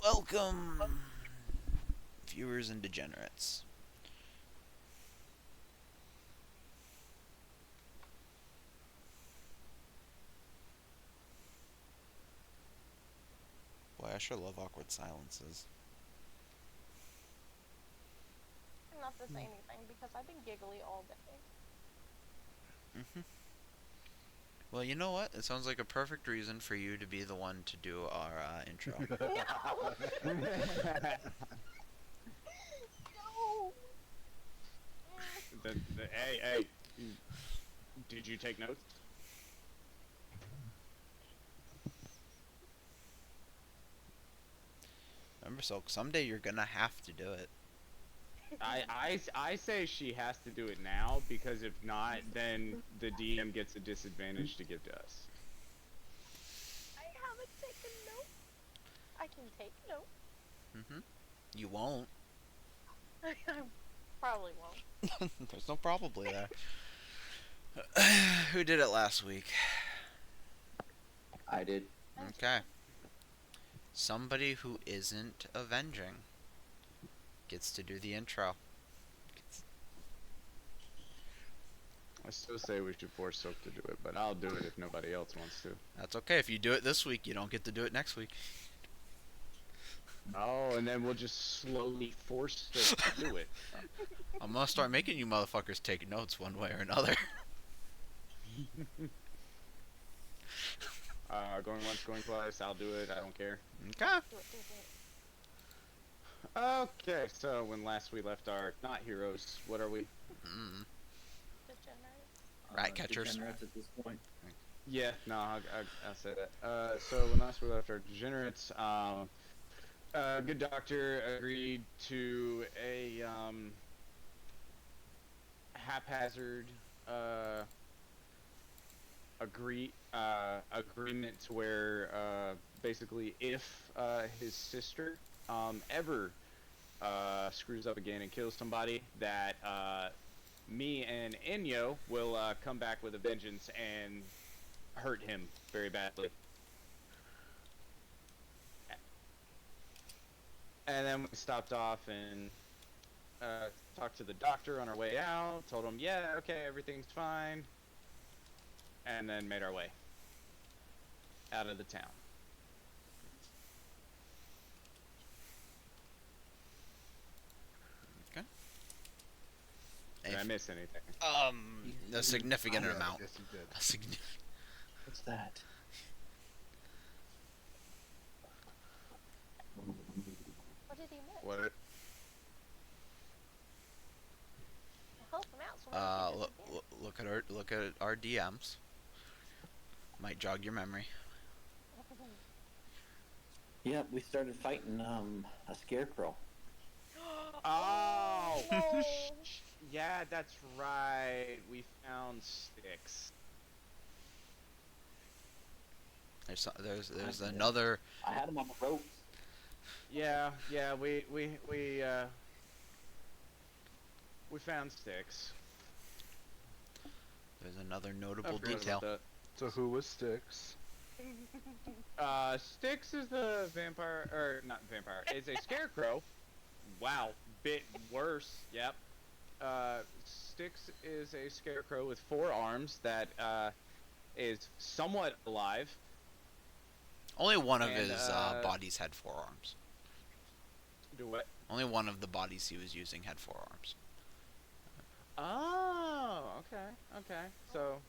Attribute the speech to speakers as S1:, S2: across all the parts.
S1: Welcome, viewers and degenerates. Boy, I sure love awkward silences.
S2: Not to say anything because I've been giggly all day.
S1: Well, you know what? It sounds like a perfect reason for you to be the one to do our intro.
S2: No! No!
S3: Hey, did you take notes?
S1: Remember, so someday you're gonna have to do it.
S3: I say she has to do it now because if not, then the DM gets a disadvantage to give to us.
S2: I haven't taken notes. I can take notes.
S1: You won't.
S2: I probably won't.
S1: There's no probably there. Who did it last week?
S4: I did.
S1: Okay. Somebody who isn't avenging gets to do the intro.
S3: I still say we should force Soap to do it, but I'll do it if nobody else wants to.
S1: That's okay. If you do it this week, you don't get to do it next week.
S3: Oh, and then we'll just slowly force Soap to do it.
S1: I'm gonna start making you motherfuckers take notes one way or another.
S3: Going once, going twice, I'll do it, I don't care.
S1: Okay.
S2: Do it.
S3: Okay, so when last we left our not heroes, what are we?
S2: Degenerate.
S1: Rat catchers.
S4: Degenerates at this point.
S3: Yeah, no, I'll say that. So when last we left our degenerates, good doctor agreed to a haphazard agreement to where basically if his sister ever screws up again and kills somebody, that me and Enyo will come back with a vengeance and hurt him very badly. And then we stopped off and talked to the doctor on our way out, told him, yeah, okay, everything's fine, and then made our way out of the town.
S1: Okay.
S3: Did I miss anything?
S1: A significant amount.
S5: Yes, you did.
S1: A significant.
S4: What's that?
S2: What did he miss?
S3: What?
S2: Help him out. So we can do this again.
S1: Look at our DMs. Might jog your memory.
S4: Yep, we started fighting a scarecrow.
S3: Oh!
S2: No.
S3: Yeah, that's right. We found sticks.
S1: There's another.
S4: I had him on the ropes.
S3: Yeah, we found sticks.
S1: There's another
S3: I
S1: notable
S3: forgot
S1: detail.
S3: about
S5: So who was Styx?
S3: that. Styx is the vampire, or not vampire, is a scarecrow. Wow, bit worse. Yep. Styx is a scarecrow with 4 arms that is somewhat alive.
S1: Only one of
S3: And,
S1: his bodies had 4 arms.
S3: Do what?
S1: Only one of the bodies he was using had 4 arms.
S3: Oh, okay. So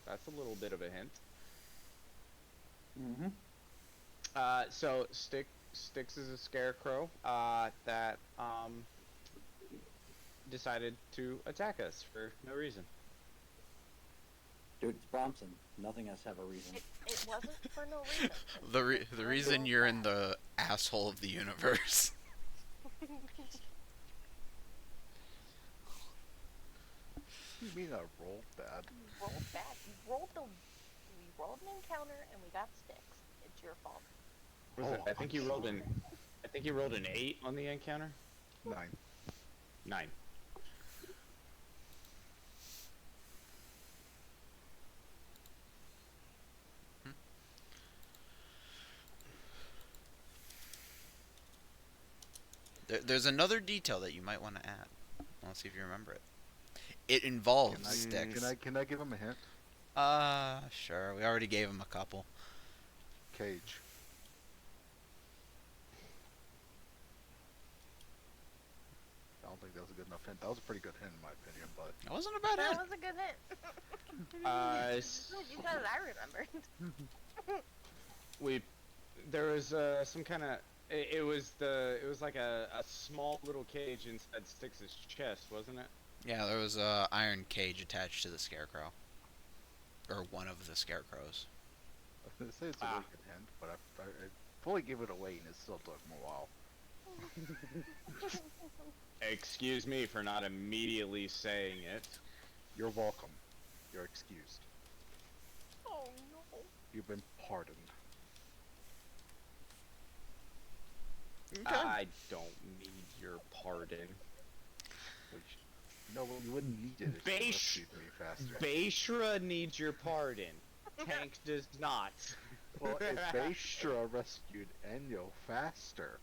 S3: that's a little bit of a hint. So Styx is a scarecrow that decided to attack us for no reason.
S4: Dude, it's Bronson. Nothing has to have a reason.
S2: It wasn't for no reason.
S1: The reason you're in the asshole of the universe.
S5: You mean I rolled bad?
S2: We rolled bad. We rolled an encounter and we got sticks. It's your fault.
S3: Was it? I think you rolled an 8 on the encounter.
S5: 9.
S3: 9.
S1: There's another detail that you might want to add. Let's see if you remember it. It involves
S5: Can I
S1: sticks.
S5: give him a hint?
S1: Sure. We already gave him a couple.
S5: Cage. I don't think that was a good enough hint. That was a pretty good hint in my opinion, but
S1: That wasn't a bad
S2: That
S1: hint.
S2: was a good hint. Good, you got it. I remembered.
S3: There was some kind of it was like a small little cage inside Styx's chest, wasn't it?
S1: Yeah, there was a iron cage attached to the scarecrow, or one of the scarecrows.
S5: I was gonna say it's a really good hint, but I fully give it away and it still took me a while.
S3: Excuse me for not immediately saying it.
S5: You're welcome. You're excused.
S2: Oh no.
S5: You've been pardoned.
S3: I don't need your pardon.
S5: Which, no, well, you wouldn't need it if you rescued me faster.
S3: Bashra needs your pardon. Tank does not.
S5: Well, if Baystra rescued Enyo faster,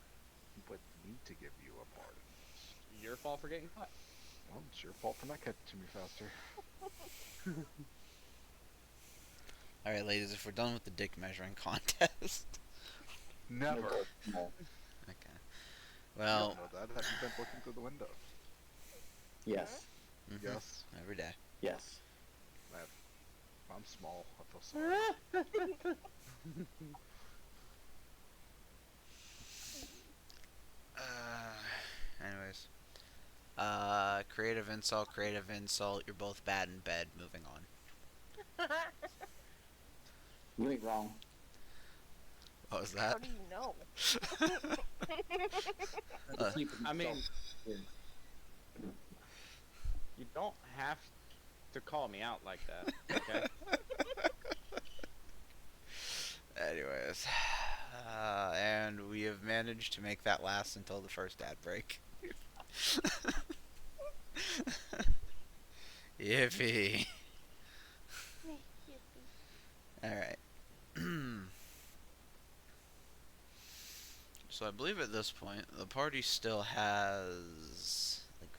S5: he would need to give you a pardon.
S3: Your fault for getting caught.
S5: Well, it's your fault for not catching me faster.
S1: Alright, ladies, if we're done with the dick measuring contest.
S5: Never.
S4: No.
S1: Okay.
S5: You
S1: Well,
S5: don't know that. Have you been looking through the window?
S4: Yes.
S1: mhm,
S5: Yes.
S1: every day.
S4: Yes.
S5: I'm small. I feel sorry.
S1: Anyways. Creative insult. You're both bad in bed. Moving on.
S4: You ain't wrong.
S1: What was
S2: How
S1: that?
S2: do you know?
S3: I mean, you don't have to call me out like that, okay?
S1: Anyways. And we have managed to make that last until the first ad break. Yippee. Alright. So I believe at this point, the party still has like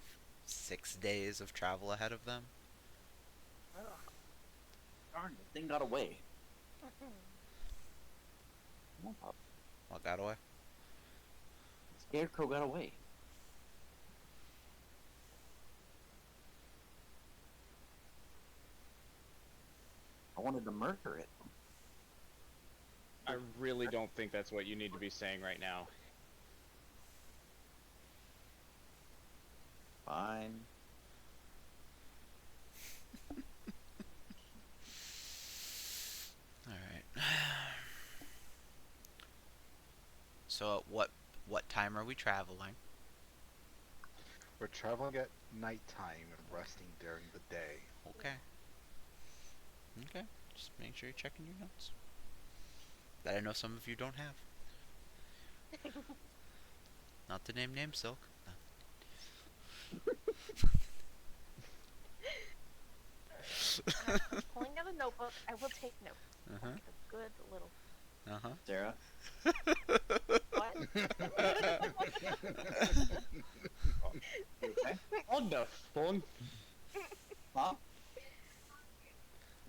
S1: 6 days of travel ahead of them.
S4: Darn, the thing got away. Come on, Pop.
S1: What got away?
S4: The scarecrow got away. I wanted to murder it.
S3: I really don't think that's what you need to be saying right now.
S4: Fine.
S1: Alright. So at what time are we traveling?
S5: We're traveling at nighttime and resting during the day.
S1: Okay. Okay. Just make sure you're checking your notes. That I know some of you don't have. Not to name Silk. No.
S2: Pulling out a notebook, I will take notes.
S1: Uh-huh.
S2: Like a good little.
S1: Uh-huh.
S4: Sarah?
S2: What?
S4: You okay?
S3: On the phone.
S4: Huh?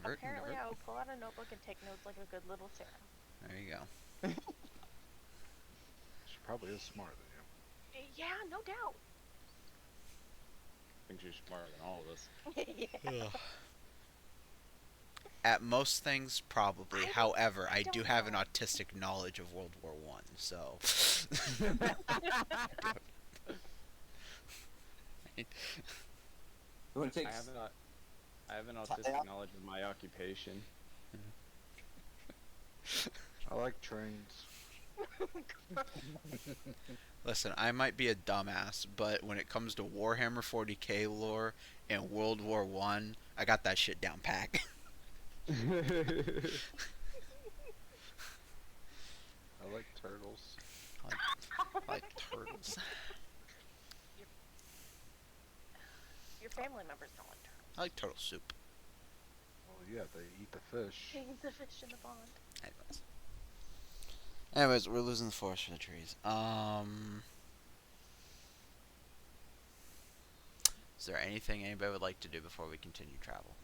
S1: Vert,
S2: Apparently,
S1: vert.
S2: I will pull out a notebook and take notes like a good little Sarah.
S1: There you go.
S5: She probably is smarter than you.
S2: Yeah, no doubt.
S3: I think she's smarter than all of us.
S2: Yeah.
S1: At most things, probably.
S2: I don't-
S1: However, I do
S2: don't
S1: have an
S2: know.
S1: autistic knowledge of World War One, so.
S4: You want to take?
S3: I have an autistic knowledge of my occupation.
S5: I like trains.
S1: Listen, I might be a dumbass, but when it comes to Warhammer 40k lore and World War One, I got that shit down pack.
S5: I like turtles.
S1: Like turtles.
S2: Your family members don't like turtles.
S1: I like turtle soup.
S5: Well, yeah, they eat the fish.
S2: He's the fish in the pond.
S1: Anyways, we're losing the forest for the trees. Is there anything anybody would like to do before we continue travel?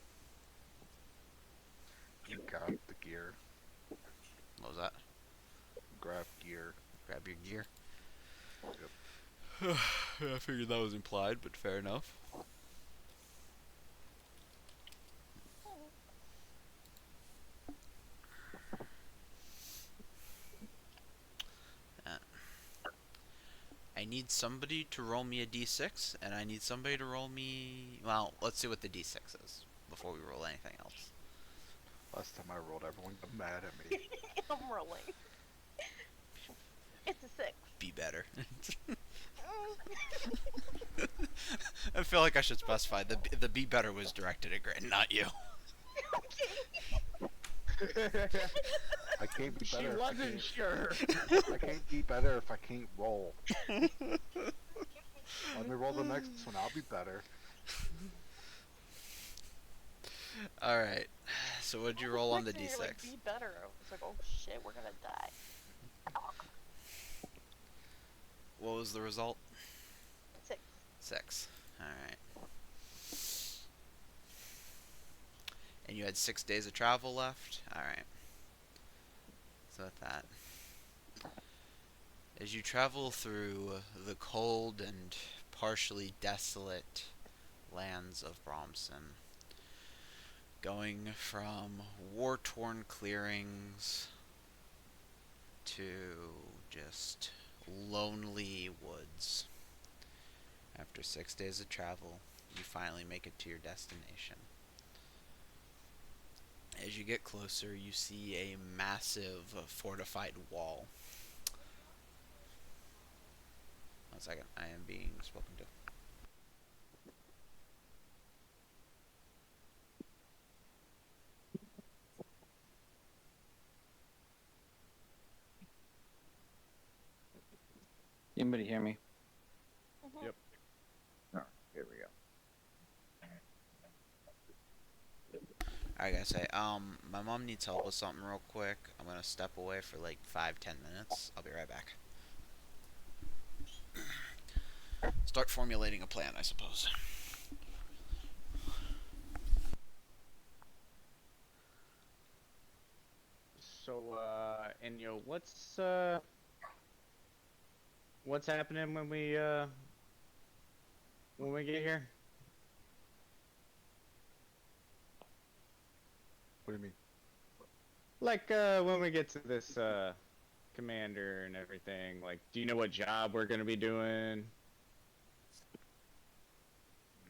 S5: Grab the gear.
S1: What was that?
S5: Grab gear.
S1: Grab your gear.
S5: Yep.
S1: I figured that was implied, but fair enough. I need somebody to roll me a d6, and I need somebody to roll me... Well, let's see what the d6 is before we roll anything else.
S5: Last time I rolled, everyone got mad at me.
S2: I'm rolling. It's a 6.
S1: Be better. I feel like I should specify the be better was directed at Grit, not you.
S5: I can't be
S3: She
S5: better.
S3: wasn't sure.
S5: I can't be better if I can't roll. Let me roll the next one. I'll be better.
S1: Alright, so what'd you roll on the
S2: Next thing you're like,
S1: d6?
S2: be better. I was like, oh shit, we're gonna die.
S1: What was the result?
S2: 6.
S1: 6. Alright. And you had 6 days of travel left? Alright. So with that. As you travel through the cold and partially desolate lands of Bromson, going from war-torn clearings to just lonely woods. After 6 days of travel, you finally make it to your destination. As you get closer, you see a massive fortified wall. 1 second, I am being spoken to.
S4: Anybody hear me?
S3: Yep.
S4: Oh, here we go.
S1: I gotta say, my mom needs help with something real quick. I'm gonna step away for like 5-10 minutes. I'll be right back. Start formulating a plan, I suppose.
S3: So, Enyo, what's happening when we get here?
S5: What do you mean?
S3: Like, when we get to this, commander and everything, like, do you know what job we're gonna be doing?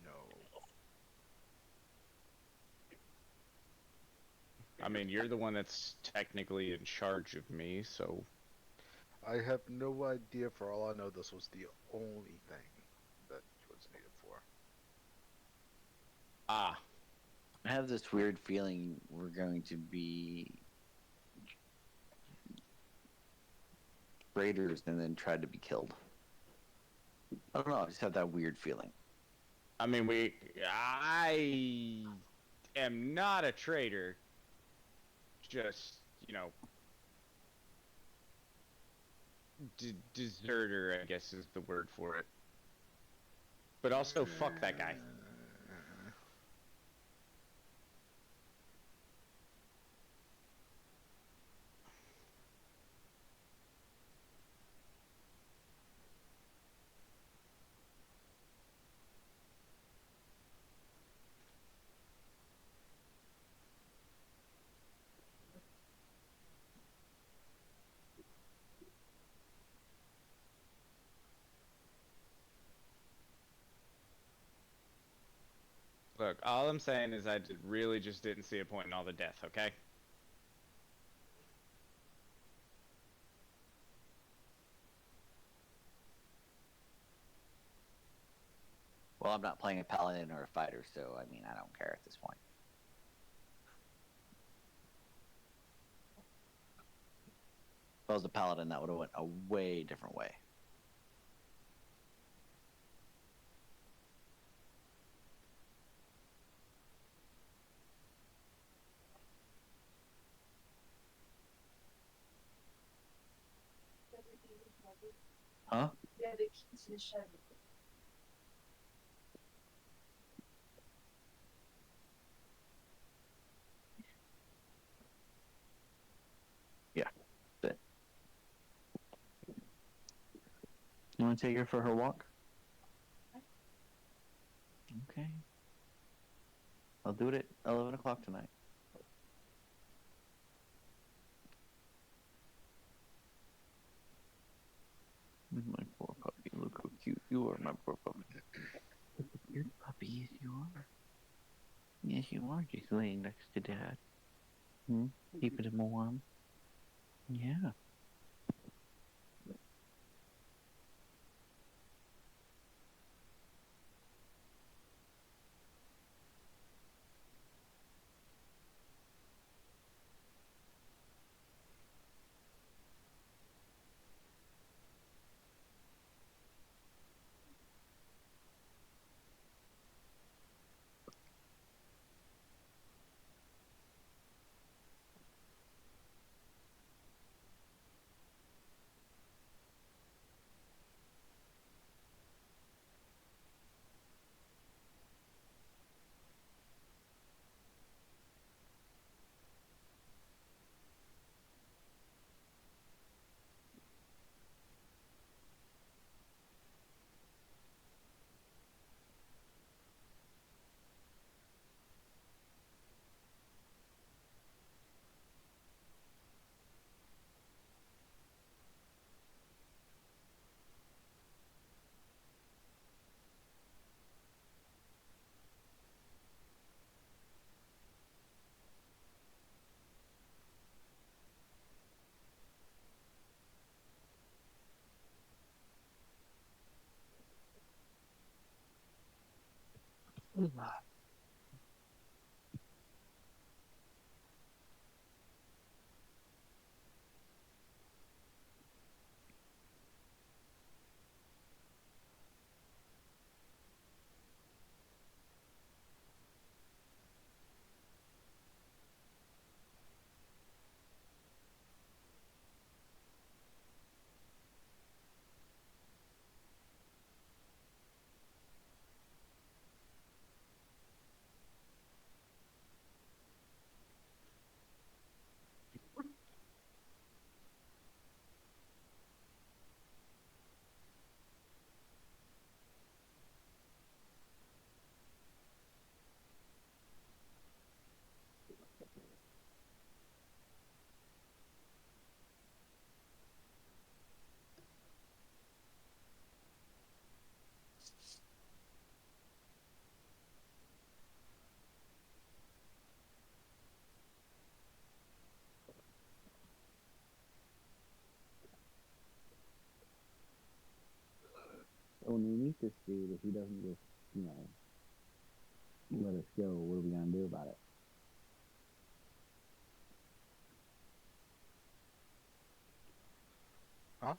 S5: No.
S3: I mean, you're the one that's technically in charge of me, so...
S5: I have no idea. For all I know, this was the only thing that was needed for.
S3: Ah.
S4: I have this weird feeling we're going to be raiders and then try to be killed. I don't know. I just have that weird feeling.
S3: I mean, I am not a traitor. Just, you know, deserter, I guess is the word for it. But also, fuck that guy. Look, all I'm saying is I really just didn't see a point in all the death, okay?
S4: Well, I'm not playing a paladin or a fighter, so I mean, I don't care at this point. If I was a paladin, that would have went a way different way. Huh?
S6: Yeah, the keys to the shed.
S4: want to take her for her walk? Okay. I'll do it at 11 o'clock tonight. My poor puppy. Look how cute you are, my poor puppy. Cute puppy, yes you are. Yes you are, just laying next to Dad. Keeping him warm. Yeah. So when we meet this dude, if he doesn't just, let us go, what are we gonna do about it?
S5: Huh?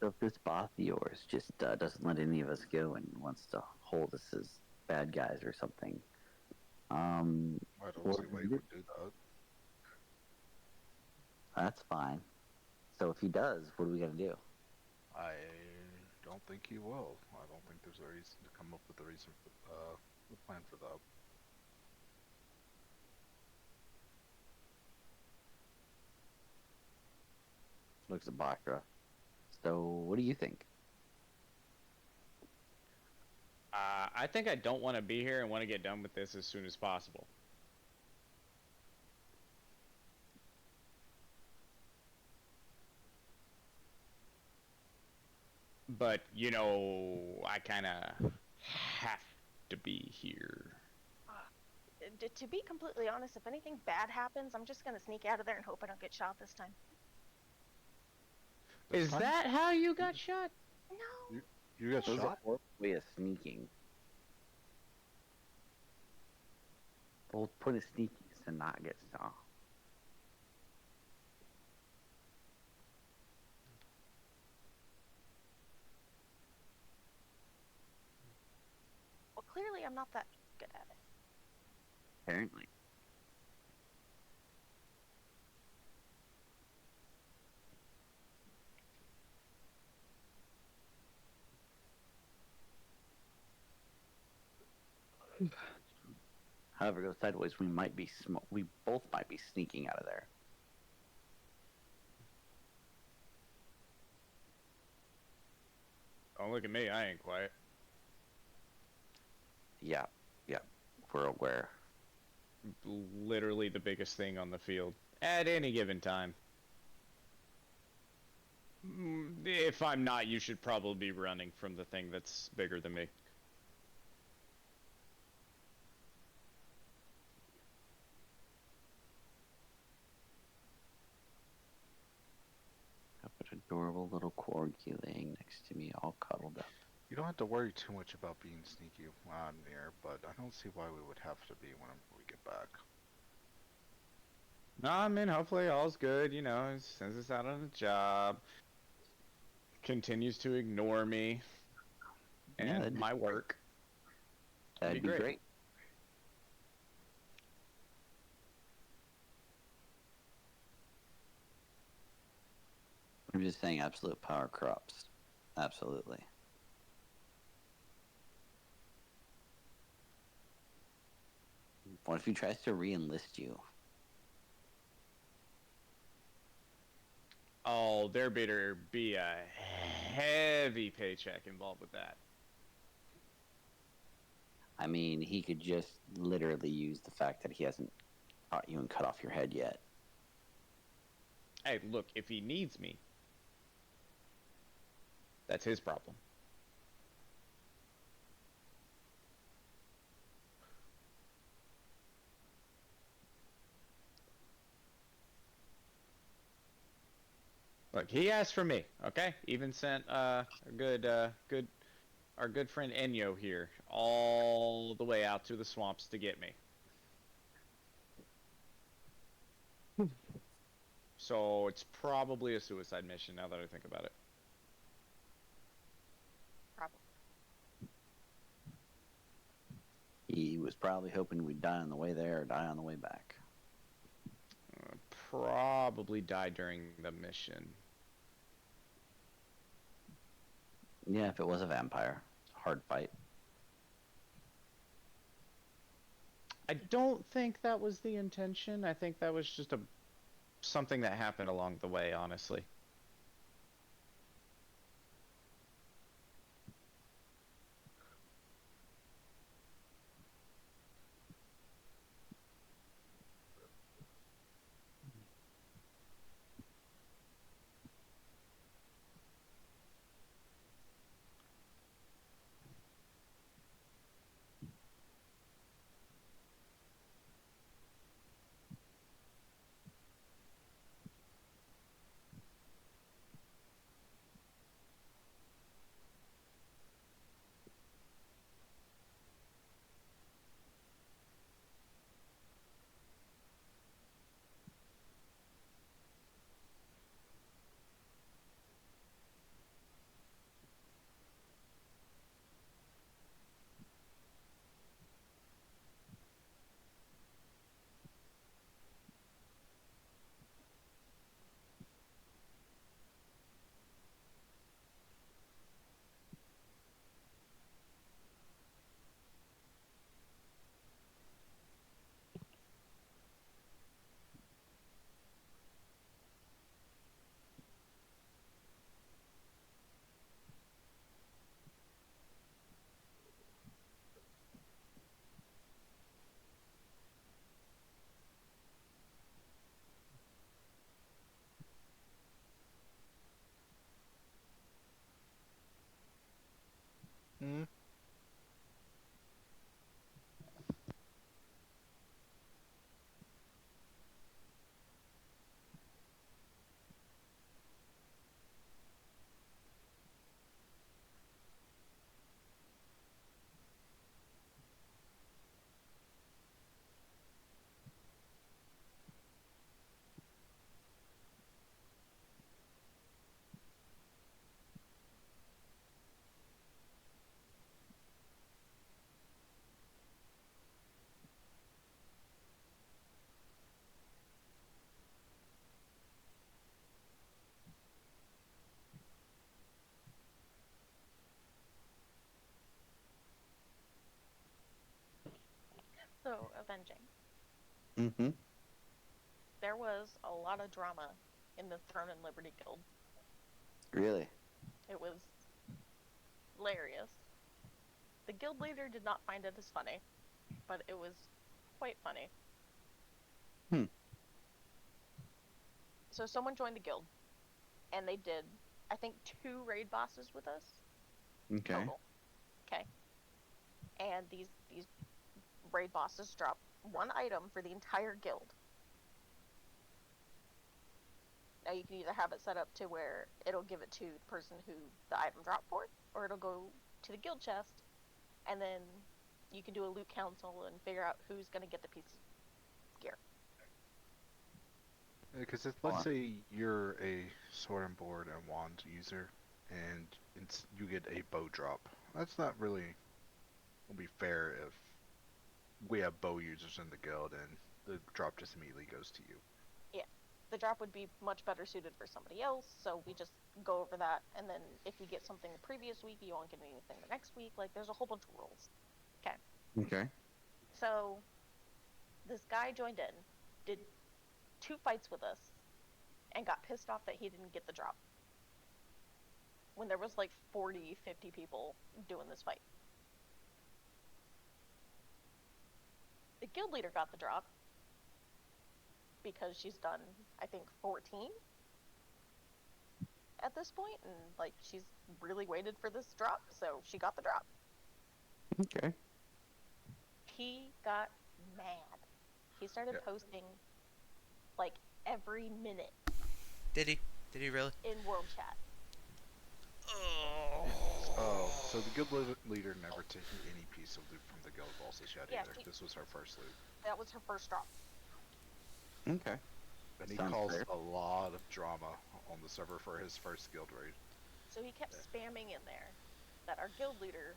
S4: So if this boss of yours just doesn't let any of us go and wants to hold us as bad guys or something,
S5: I don't
S4: what
S5: see
S4: are
S5: why
S4: we
S5: he
S4: gonna do?
S5: would do that.
S4: That's fine. So if he does, what are we gonna do?
S5: I don't think he will. I don't think there's a reason to come up with a reason for the plan for that.
S4: Looks at Bakra. So what do you think?
S3: I think I don't want to be here and want to get done with this as soon as possible. But, I kind of have to be here.
S2: To be completely honest, if anything bad happens, I'm just gonna sneak out of there and hope I don't get shot this time.
S5: This
S3: Is
S5: time,
S3: that how you got shot?
S2: No.
S5: you got
S4: Those are
S5: shot?
S4: horrible way of sneaking. The whole point of sneaking is to not get saw.
S2: Well, clearly I'm not that good at it.
S4: Apparently. However, it goes sideways. We both might be sneaking out of there.
S3: Don't look at me. I ain't quiet.
S4: Yeah, yeah, we're aware.
S3: Literally the biggest thing on the field at any given time. If I'm not, you should probably be running from the thing that's bigger than me.
S4: I've got an adorable little corgi laying next to me, all cuddled up.
S5: You don't have to worry too much about being sneaky on there, but I don't see why we would have to be whenever we get back.
S3: No, I mean, hopefully all's good, you know, sends us out on a job, continues to ignore me
S4: Yeah,
S3: and
S4: that'd be
S3: my
S4: great.
S3: work.
S4: That'd be great. I'm just saying, absolute power corrupts. Absolutely. What if he tries to re-enlist you?
S3: Oh, there better be a heavy paycheck involved with that.
S4: I mean, he could just literally use the fact that he hasn't caught you and cut off your head yet.
S3: Hey, look, if he needs me, that's his problem. Look, he asked for me, okay? Even sent our good friend Enyo here all the way out to the swamps to get me. So it's probably a suicide mission now that I think about it.
S2: Probably.
S4: He was probably hoping we'd die on the way there or die on the way back.
S3: Probably die during the mission.
S4: Yeah, if it was a vampire. Hard fight.
S3: I don't think that was the intention. I think that was just something that happened along the way, honestly.
S5: Hmm?
S2: So, avenging.
S4: Mm-hmm.
S2: There was a lot of drama in the Throne and Liberty Guild.
S4: Really?
S2: It was hilarious. The guild leader did not find it as funny, but it was quite funny.
S4: Hmm.
S2: So someone joined the guild, and they did, I think, 2 raid bosses with us
S4: Okay.
S2: total. Okay. And these raid bosses drop 1 item for the entire guild. Now you can either have it set up to where it'll give it to the person who the item dropped for, or it'll go to the guild chest, and then you can do a loot council and figure out who's going to get the piece of gear.
S5: Because let's say you're a sword and board and wand user, and you get a bow drop. That's not really will be fair if we have bow users in the guild and the drop just immediately goes to you.
S2: Yeah, the drop would be much better suited for somebody else, so we just go over that, and then if you get something the previous week, you won't get anything the next week. Like, there's a whole bunch of rules. Okay.
S4: Okay.
S2: So, this guy joined in, did 2 fights with us, and got pissed off that he didn't get the drop. When there was like 40, 50 people doing this fight. The guild leader got the drop because she's done, I think, 14 at this point, and like she's really waited for this drop, so she got the drop.
S4: Okay.
S2: He got mad. He started posting like every minute
S1: Did he? Did he really?
S2: in world chat.
S5: Oh, so the guild leader never taken any piece of loot from the guild bosses yet
S2: Yeah,
S5: either. This was her first loot.
S2: That was her first drop.
S4: Okay.
S5: And he
S4: Sounds
S5: caused
S4: fair.
S5: a lot of drama on the server for his first guild raid.
S2: So he kept spamming in there that our guild leader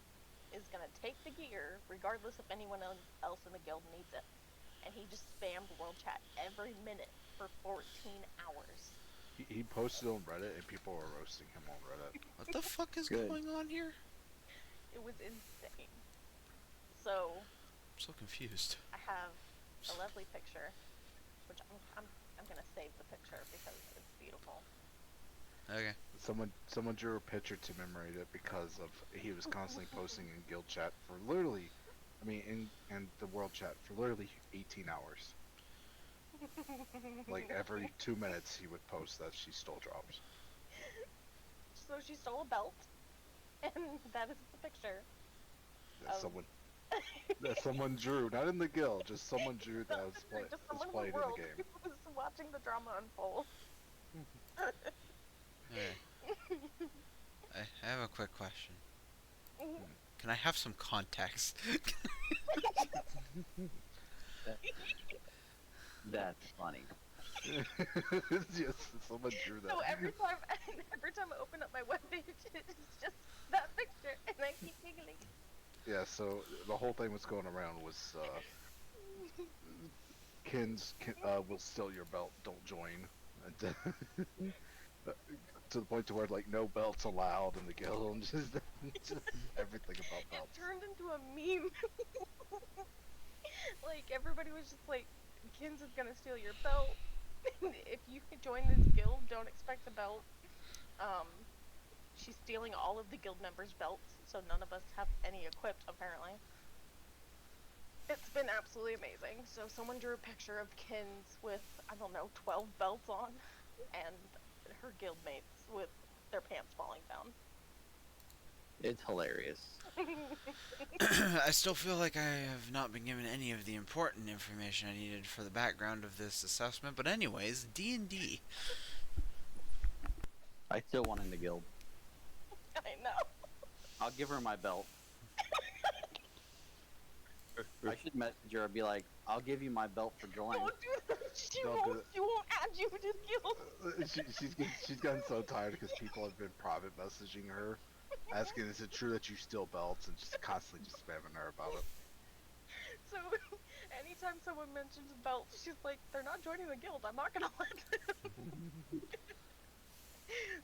S2: is gonna take the gear regardless if anyone else in the guild needs it. And he just spammed world chat every minute for 14 hours.
S5: He posted on Reddit and people were roasting him on Reddit.
S1: What the fuck is
S4: Good.
S1: going on here?
S2: It was insane. So
S1: I'm so confused.
S2: I have a lovely picture, which I'm gonna save the picture because it's beautiful.
S1: Okay.
S5: Someone drew a picture to commemorate it because of he was constantly posting in guild chat for literally, in the world chat for literally 18 hours. Like every 2 minutes he would post that she stole drops.
S2: So she stole a belt, and that is the picture.
S5: That someone drew, not in the guild, just someone drew that was
S2: Just
S5: was
S2: someone
S5: played
S2: in the
S5: in
S2: world
S5: the game.
S2: who was watching the drama unfold.
S1: Okay. I have a quick question. Can I have some context?
S4: That's funny.
S5: Yes, someone drew that.
S2: So every time I open up my webpage, it's just that picture, and I keep giggling.
S5: Yeah, so the whole thing was going around was Kins will steal your belt, don't join. And, to the point to where like no belts allowed in the guild, and just everything about belts.
S2: It turned into a meme. Like everybody was just like, Kins is gonna steal your belt. If you join this guild, don't expect a belt. She's stealing all of the guild members' belts, so none of us have any equipped, apparently. It's been absolutely amazing. So someone drew a picture of Kins with, I don't know, 12 belts on, and her guildmates with their pants falling down.
S4: It's hilarious.
S1: I still feel like I have not been given any of the important information I needed for the background of this assessment. But anyways, D&D.
S4: I still want in the guild.
S2: I know.
S4: I'll give her my belt. I should message her and be like, I'll give you my belt for joining.
S2: Don't do that. She
S5: Don't do
S2: won't add you to the guild.
S5: She's gotten so tired because people have been private messaging her, asking, "Is it true that you steal belts?" and just constantly just spamming her about it.
S2: So, anytime someone mentions belts, she's like, they're not joining the guild, I'm not gonna let them.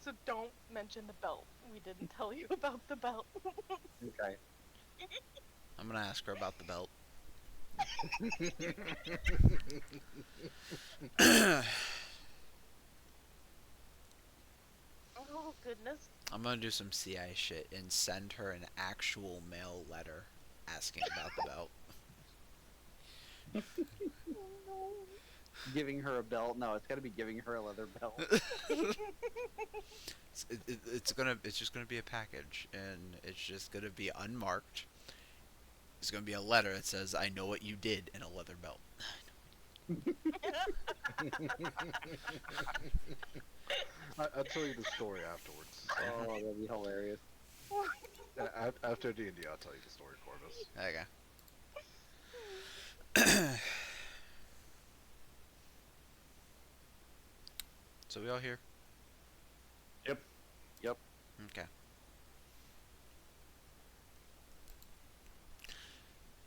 S2: So don't mention the belt. We didn't tell you about the belt.
S4: Okay.
S1: I'm gonna ask her about the belt.
S2: Oh, goodness.
S1: I'm gonna do some CIA shit and send her an actual mail letter asking about the belt.
S2: Oh no.
S6: Giving her a belt? No, it's got to be giving her a leather belt.
S1: It's just gonna be a package, and it's just gonna be unmarked. It's gonna be a letter that says, "I know what you did," in a leather belt.
S5: I'll tell you the story afterwards.
S6: Oh, that'd be hilarious.
S5: After D&D, I'll tell you the story, Corvus.
S1: Okay. So we all here?
S3: Yep.
S6: Yep.
S1: Okay.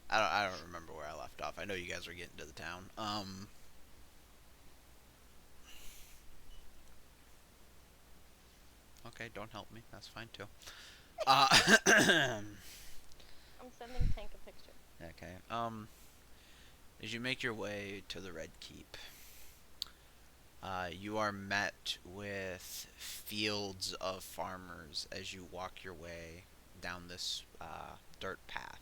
S1: I don't remember where I left off. I know you guys are getting to the town. Okay, don't help me. That's fine too.
S2: I'm sending Tank a picture.
S1: Okay. As you make your way to the Red Keep, you are met with fields of farmers as you walk your way down this dirt path.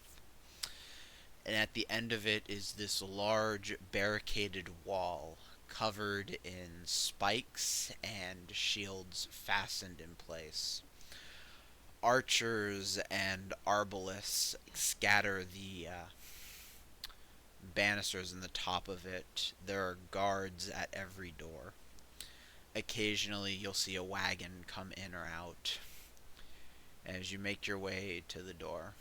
S1: And at the end of it is this large barricaded wall covered in spikes and shields fastened in place. Archers and arbalists scatter the banisters in the top of it. There are guards at every door. Occasionally you'll see a wagon come in or out. As you make your way to the door,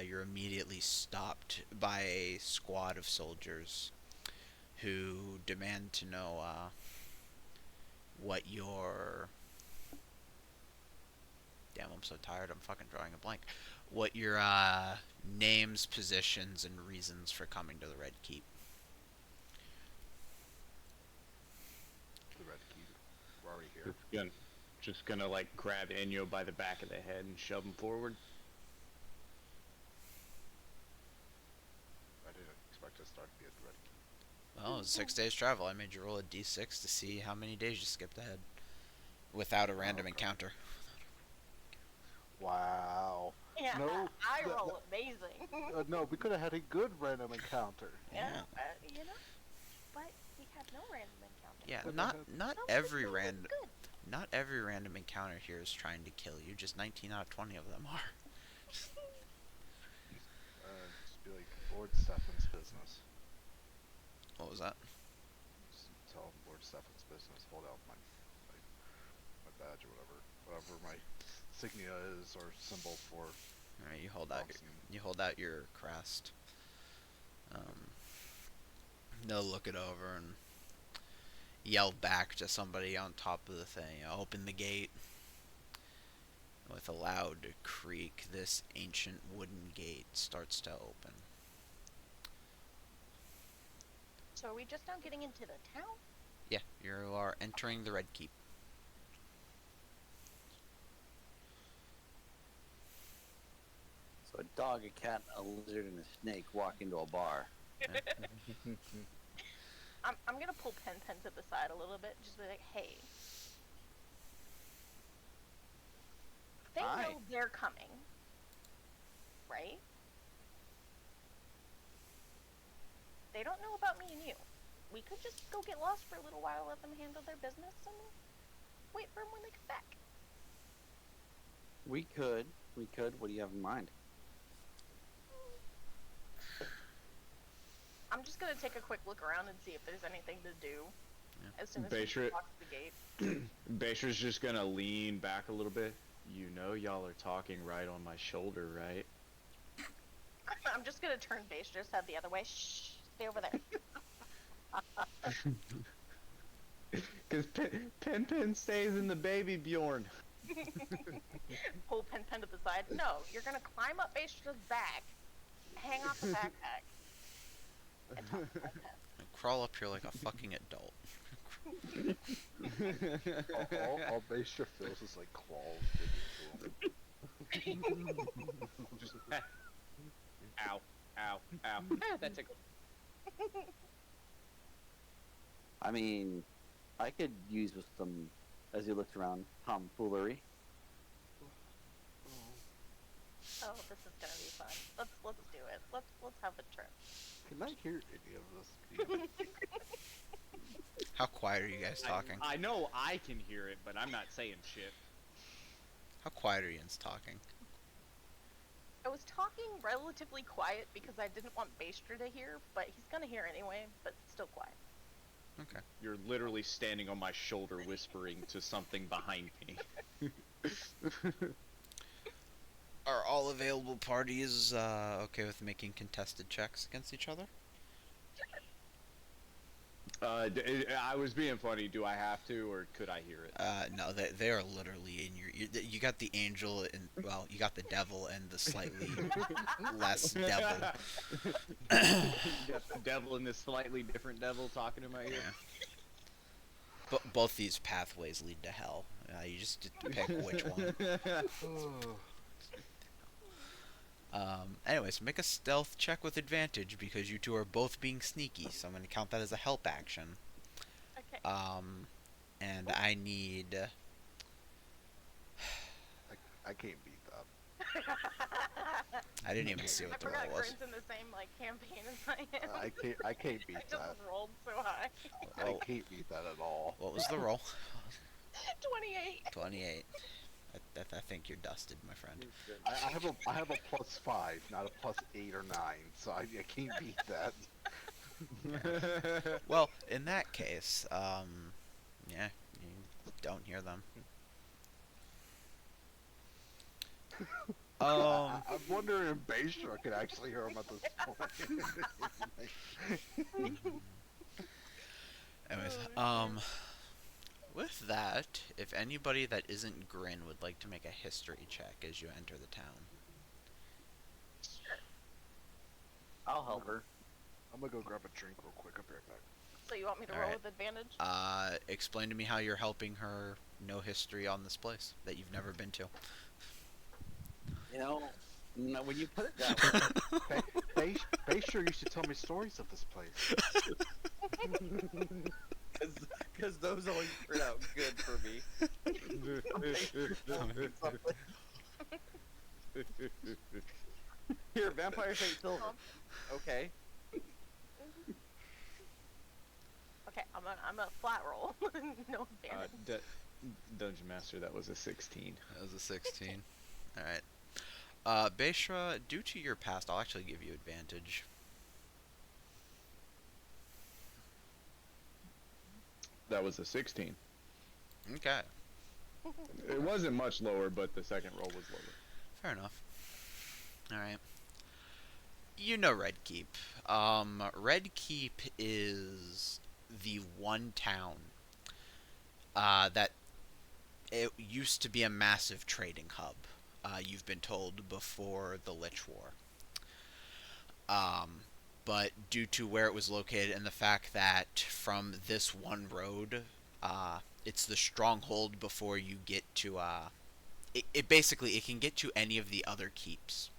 S1: you're immediately stopped by a squad of soldiers who demand to know what your... Damn, I'm so tired, I'm fucking drawing a blank. What your names, positions, and reasons for coming to the Red Keep.
S5: The Red Key. We're already here.
S3: Just gonna like grab Enyo by the back of the head and shove him forward.
S5: I didn't expect us to start to be at the Red Key.
S1: Well, it's 6 days travel. I made you roll a d6 to see how many days you skipped ahead. Without a random
S5: Okay.
S1: encounter.
S5: Wow.
S2: Yeah,
S5: No,
S2: I
S5: that-
S2: roll amazing.
S5: No, we could have had a good random encounter.
S1: Yeah.
S2: You know, but we had no random encounter.
S1: Yeah,
S5: What the
S1: not
S5: heck?
S1: not
S2: No,
S1: every
S2: it was
S1: random
S2: good.
S1: not every random encounter here is trying to kill you. Just 19 out of 20 of them are.
S5: Just be like, Lord Stefan's business.
S1: What was that?
S5: Just tell him Lord Stefan's business. Hold out my badge or whatever my insignia is or symbol for.
S1: All right, you hold out your crest. They'll look it over and yell back to somebody on top of the thing. Open the gate. With a loud creak, this ancient wooden gate starts to open.
S2: So are we just now getting into the town?
S1: Yeah, you are entering the Red Keep.
S6: So a dog, a cat, a lizard, and a snake walk into a bar.
S2: I'm gonna pull Pen to the side a little bit, just be like, hey. They
S6: Hi.
S2: know they're coming, right? They don't know about me and you. We could just go get lost for a little while, let them handle their business, and wait for them when they come back.
S6: We could. What do you have in mind?
S2: I'm just gonna take a quick look around and see if there's anything to do.
S1: Yeah.
S2: As soon as
S3: Basher-
S2: we walk to the gate.
S3: Basher's just gonna lean back a little bit. You know y'all are talking right on my shoulder, right?
S2: I'm just gonna turn base, just head the other way. Shh, stay over there.
S3: Because Pen stays in the baby Bjorn.
S2: Pull Pen to the side. No, you're gonna climb up Base's back, hang off the backpack, and talk to Pen.
S1: And crawl up here like a fucking adult.
S5: all Basher feels is like claws digging through him. Just,
S3: Ow, ow, ow. That tickled.
S6: I mean, I could use with some, as he looks around, tomfoolery.
S2: Oh, this is gonna be fun. Let's do it. Let's have a trip.
S5: Can I hear any of this?
S1: How quiet are you guys talking?
S3: I know I can hear it, but I'm not saying shit.
S1: How quiet are Ian's talking?
S2: I was talking relatively quiet because I didn't want Baster to hear, but he's gonna hear anyway, but still quiet.
S1: Okay.
S3: You're literally standing on my shoulder whispering to something behind me.
S1: Are all available parties okay with making contested checks against each other?
S3: I was being funny. Do I have to, or could I hear it?
S1: No, they are literally in your. You got the angel, and well, you got the devil, and the slightly less devil.
S3: You got the devil and this slightly different devil talking in my ear.
S1: Yeah. But both these pathways lead to hell. You just get to pick which one. Anyways, make a stealth check with advantage because you two are both being sneaky. So I'm going to count that as a help action.
S2: Okay.
S1: And I need.
S5: I can't beat that.
S1: I didn't even see what the
S2: forgot
S1: roll was.
S2: Grin's in the same campaign as I am.
S5: I can't beat
S2: I just
S5: that.
S2: rolled so high.
S1: Oh.
S5: I can't beat that at all.
S1: What was the roll?
S2: 28.
S1: 28. I think you're dusted, my friend.
S5: I have a +5, not a +8 or 9, so I can't beat that.
S1: Well, in that case, yeah, you don't hear them.
S5: I'm wondering if Baystra could actually hear him at this point.
S1: Anyways, with that, if anybody that isn't Grin would like to make a history check as you enter the town.
S2: Sure.
S6: I'll help her.
S5: I'm gonna go grab a drink real quick. I'll be right back.
S2: So you want me to roll
S1: Alright.
S2: with advantage?
S1: Explain to me how you're helping her know history on this place that you've never been to.
S6: You know, when you put it that way,
S5: Baystra used to tell me stories of this place.
S6: because those always turn out good for me. Here, vampires ain't silver. Okay.
S2: Okay, I'm a flat roll. No advantage.
S3: Dungeon Master, that was a 16.
S1: That was a 16. Alright. Baishra, due to your past, I'll actually give you advantage.
S3: That was a 16.
S1: Okay.
S3: It wasn't much lower, but the second roll was lower.
S1: Fair enough. Alright. You know Red Keep. Red Keep is the one town that it used to be a massive trading hub. You've been told before the Lich War. But due to where it was located and the fact that from this one road, it's the stronghold before you get to, it basically, it can get to any of the other keeps.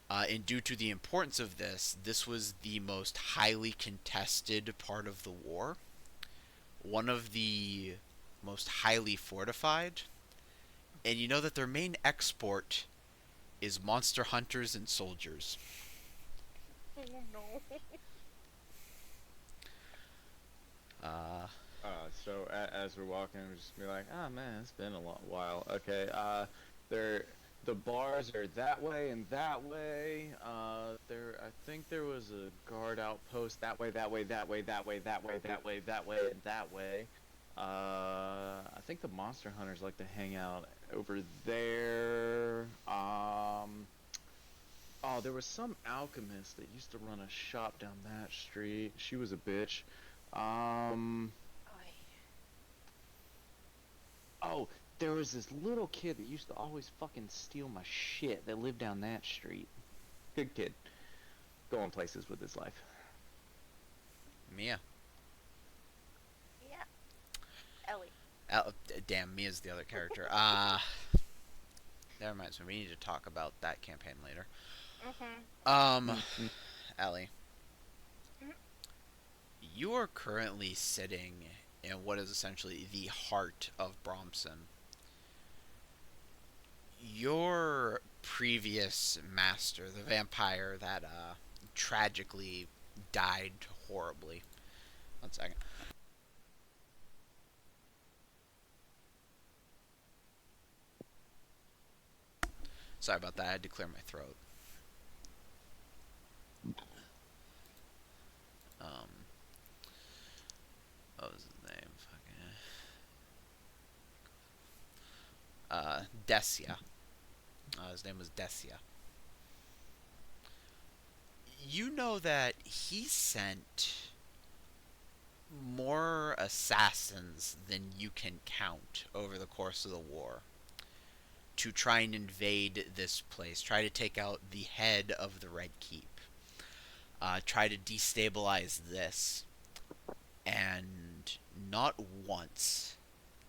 S1: And due to the importance of this, this was the most highly contested part of the war. One of the most highly fortified. And you know that their main export is monster hunters and soldiers.
S2: Oh no.
S3: So as we're walking, we just be like, "Oh man, it's been a long while." Okay, the bars are that way and that way. I think there was a guard outpost that way, that way, that way, that way, that way, that way, that way, and that way. I think the monster hunters like to hang out over there. Oh, there was some alchemist that used to run a shop down that street. She was a bitch. Oh, there was this little kid that used to always fucking steal my shit that lived down that street. Good kid. Going places with his life.
S1: Mia.
S2: Yeah. Ellie.
S1: Damn, Mia's the other character. That reminds me, we need to talk about that campaign later. Ellie. You are currently sitting in what is essentially the heart of Bromson. Your previous master, the vampire that tragically died horribly. One second. Sorry about that. I had to clear my throat. Um, what was his name? Fucking Desia. His name was Desia. You know that he sent more assassins than you can count over the course of the war to try and invade this place, try to take out the head of the Red Keep, try to destabilize this, and not once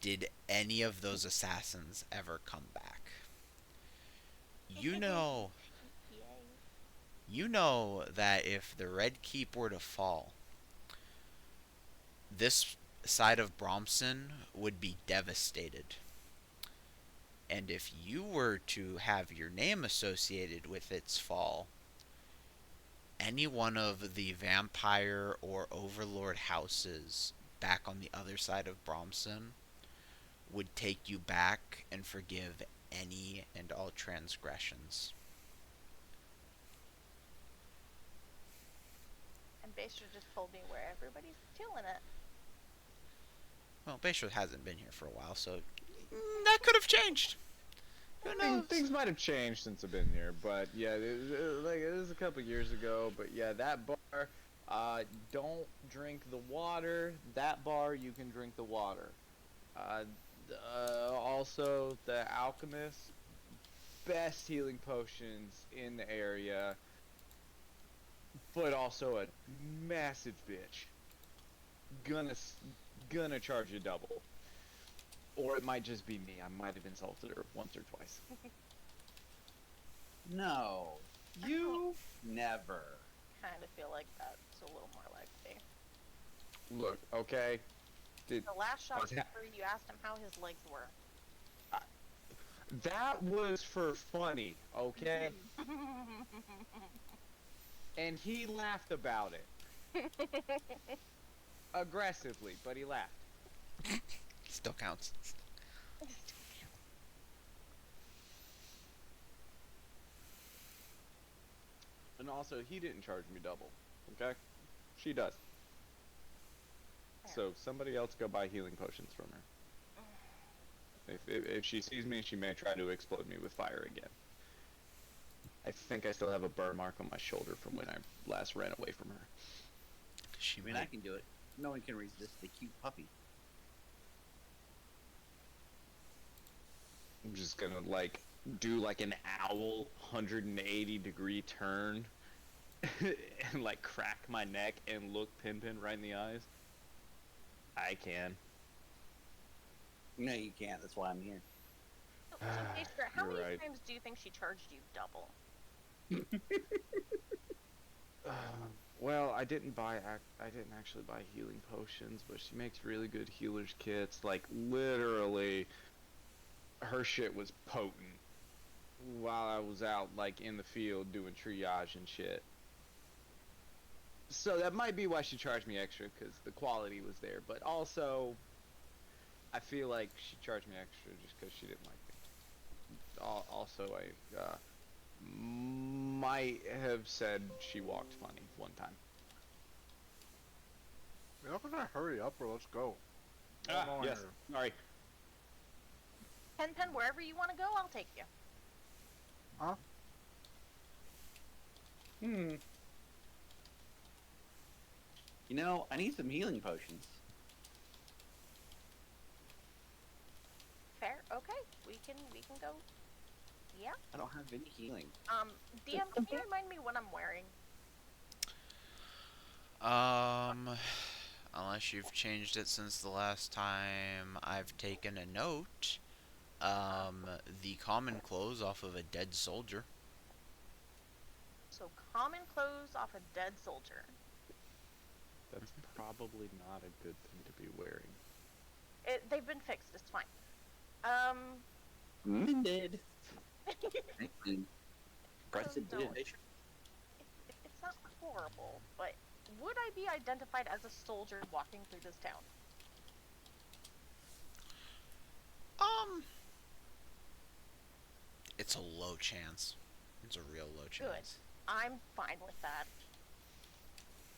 S1: did any of those assassins ever come back. You know,
S2: Yay.
S1: you know that if the Red Keep were to fall, this side of Bromson would be devastated. And if you were to have your name associated with its fall, any one of the vampire or overlord houses back on the other side of Bromson would take you back and forgive any and all transgressions.
S2: And Basher just told me where everybody's chilling at.
S1: Well, Bayshore hasn't been here for a while, so that could have changed. Who knows?
S3: Things might have changed since I've been here, but yeah, it was a couple years ago. But yeah, that bar, don't drink the water. That bar, you can drink the water. Also, the alchemist, best healing potions in the area, but also a massive bitch. Gonna charge you double. Or it might just be me. I might have insulted her once or twice.
S6: No, you never.
S2: Kind of feel like that's a little more likely.
S3: Look, okay.
S2: The last shot
S3: was ha-
S2: you asked him how his legs were.
S3: That was for funny, okay? And he laughed about it. Aggressively, but he laughed.
S1: Still counts.
S3: And also, he didn't charge me double, okay? She does. So, somebody else go buy healing potions from her. If she sees me, she may try to explode me with fire again. I think I still have a burn mark on my shoulder from when I last ran away from her.
S1: She
S6: I mean, I can do it. No one can resist the cute puppy.
S3: I'm just gonna, like, do, like, an owl 180-degree turn and, like, crack my neck and look Pinpin right in the eyes. I can.
S6: No, you can't. That's why I'm here.
S2: So, Basher, how
S3: You're
S2: many
S3: right.
S2: times do you think she charged you double?
S3: Well, I didn't actually buy healing potions, but she makes really good healer's kits. Like, literally, her shit was potent while I was out, like, in the field doing triage and shit. So that might be why she charged me extra, because the quality was there. But also, I feel like she charged me extra just because she didn't like me. Also, I might have said she walked funny one time.
S5: Y'all gonna hurry up or let's go?
S3: Yes. Sorry.
S2: Pen, wherever you want to go, I'll take you.
S6: You know, I need some healing potions.
S2: Fair. Okay. We can go. Yeah.
S6: I don't have any healing.
S2: DM, can you remind me what I'm wearing?
S1: Unless you've changed it since the last time I've taken a note. The common clothes off of a dead soldier.
S2: So, common clothes off a dead soldier.
S3: That's probably not a good thing to be wearing.
S2: They've been fixed. It's fine.
S6: Mended. And
S2: No,
S6: prestidigitation.
S2: it's not horrible, but would I be identified as a soldier walking through this town?
S1: Um, it's a low chance. It's a real low
S2: Good.
S1: chance.
S2: I'm fine with that.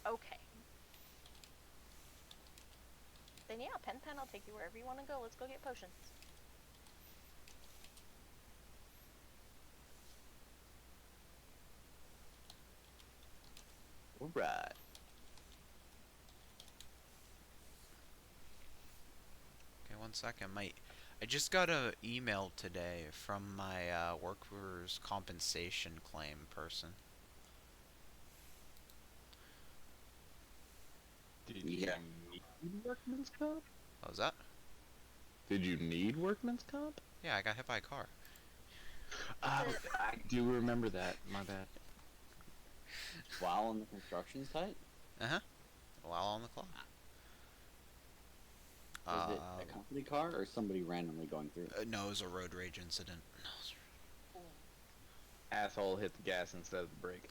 S2: Okay. Then yeah, Pen Pen, I'll take you wherever you want to go. Let's go get potions.
S6: All right.
S1: Okay, one second. I just got a email today from my workers' compensation claim person.
S3: Did
S6: Yeah.
S3: you need workman's comp?
S1: What was that?
S3: Did you need workman's comp?
S1: Yeah, I got hit by a car.
S3: Oh, I do remember that. My bad.
S6: While on the construction site,
S1: While on the clock.
S6: is it a company car or somebody randomly going through?
S1: No, it was a road rage incident.
S3: Asshole hit the gas instead of the brake.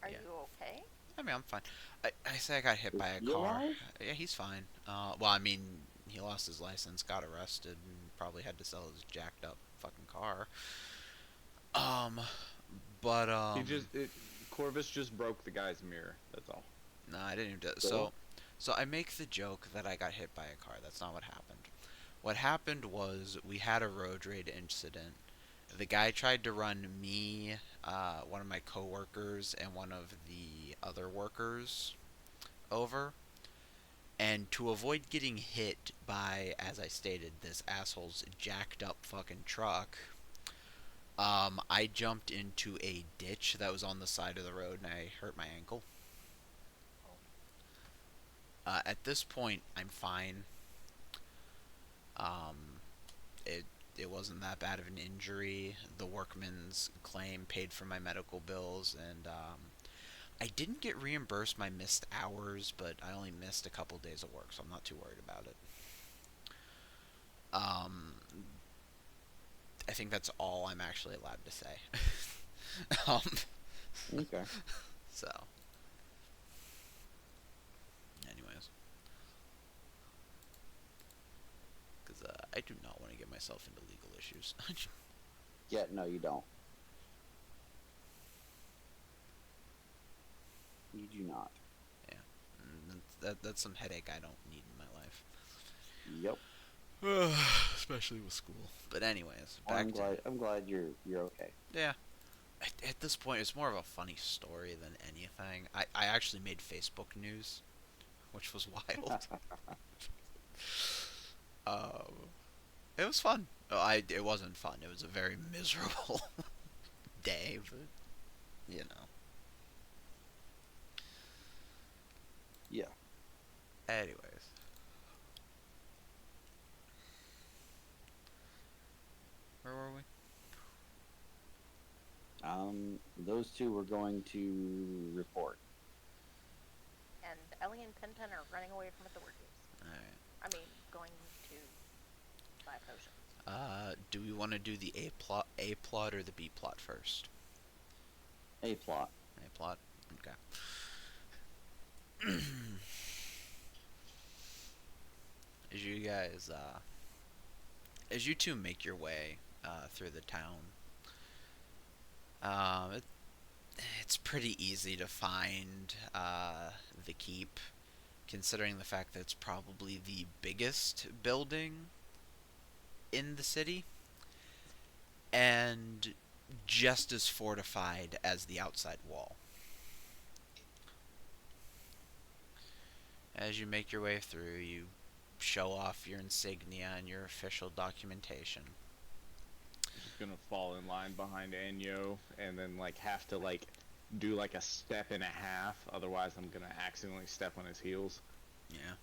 S2: Are
S1: Yeah.
S2: you okay?
S1: I mean, I'm fine. I say I got hit
S6: Is
S1: by a
S6: he
S1: car.
S6: alive?
S1: Yeah, he's fine. Well, I mean, he lost his license, got arrested, and probably had to sell his jacked up fucking car. But
S3: Corvus just broke the guy's mirror. That's all.
S1: no, I didn't even do it.
S6: Cool.
S1: So I make the joke that I got hit by a car. That's not what happened. What happened was we had a road rage incident. The guy tried to run me, one of my coworkers, and one of the other workers over. And to avoid getting hit by, as I stated, this asshole's jacked up fucking truck, I jumped into a ditch that was on the side of the road and I hurt my ankle. At this point, I'm fine. Um, it wasn't that bad of an injury. The workman's claim paid for my medical bills, and I didn't get reimbursed my missed hours, but I only missed a couple days of work, so I'm not too worried about it. I think that's all I'm actually allowed to say. um,
S6: Okay.
S1: so, anyways, because I do not want to get myself into legal issues.
S6: Yeah, no, you don't. You do not.
S1: That's some headache I don't need in my life.
S6: Yep.
S1: Especially with school. But anyways,
S6: Well,
S1: back to
S6: I'm glad you're okay.
S1: yeah. At this point, it's more of a funny story than anything. I actually made Facebook news, which was wild. It was fun. It wasn't fun. It was a very miserable day, but you know.
S6: Yeah.
S1: Anyways, where were we?
S6: Those two were going to report.
S2: And Ellie and Pen Pen are running away from authorities.
S1: All right.
S2: I mean, going to buy potions.
S1: Do we want to do the A plot or the B plot first?
S6: A plot.
S1: A plot. Okay. As you two make your way through the town, it, it's pretty easy to find the keep, considering the fact that it's probably the biggest building in the city, and just as fortified as the outside wall. As you make your way through, you show off your insignia and your official documentation.
S3: Just gonna fall in line behind Anyo and then like have to like do like a step and a half. Otherwise, I'm gonna accidentally step on his heels.
S1: Yeah.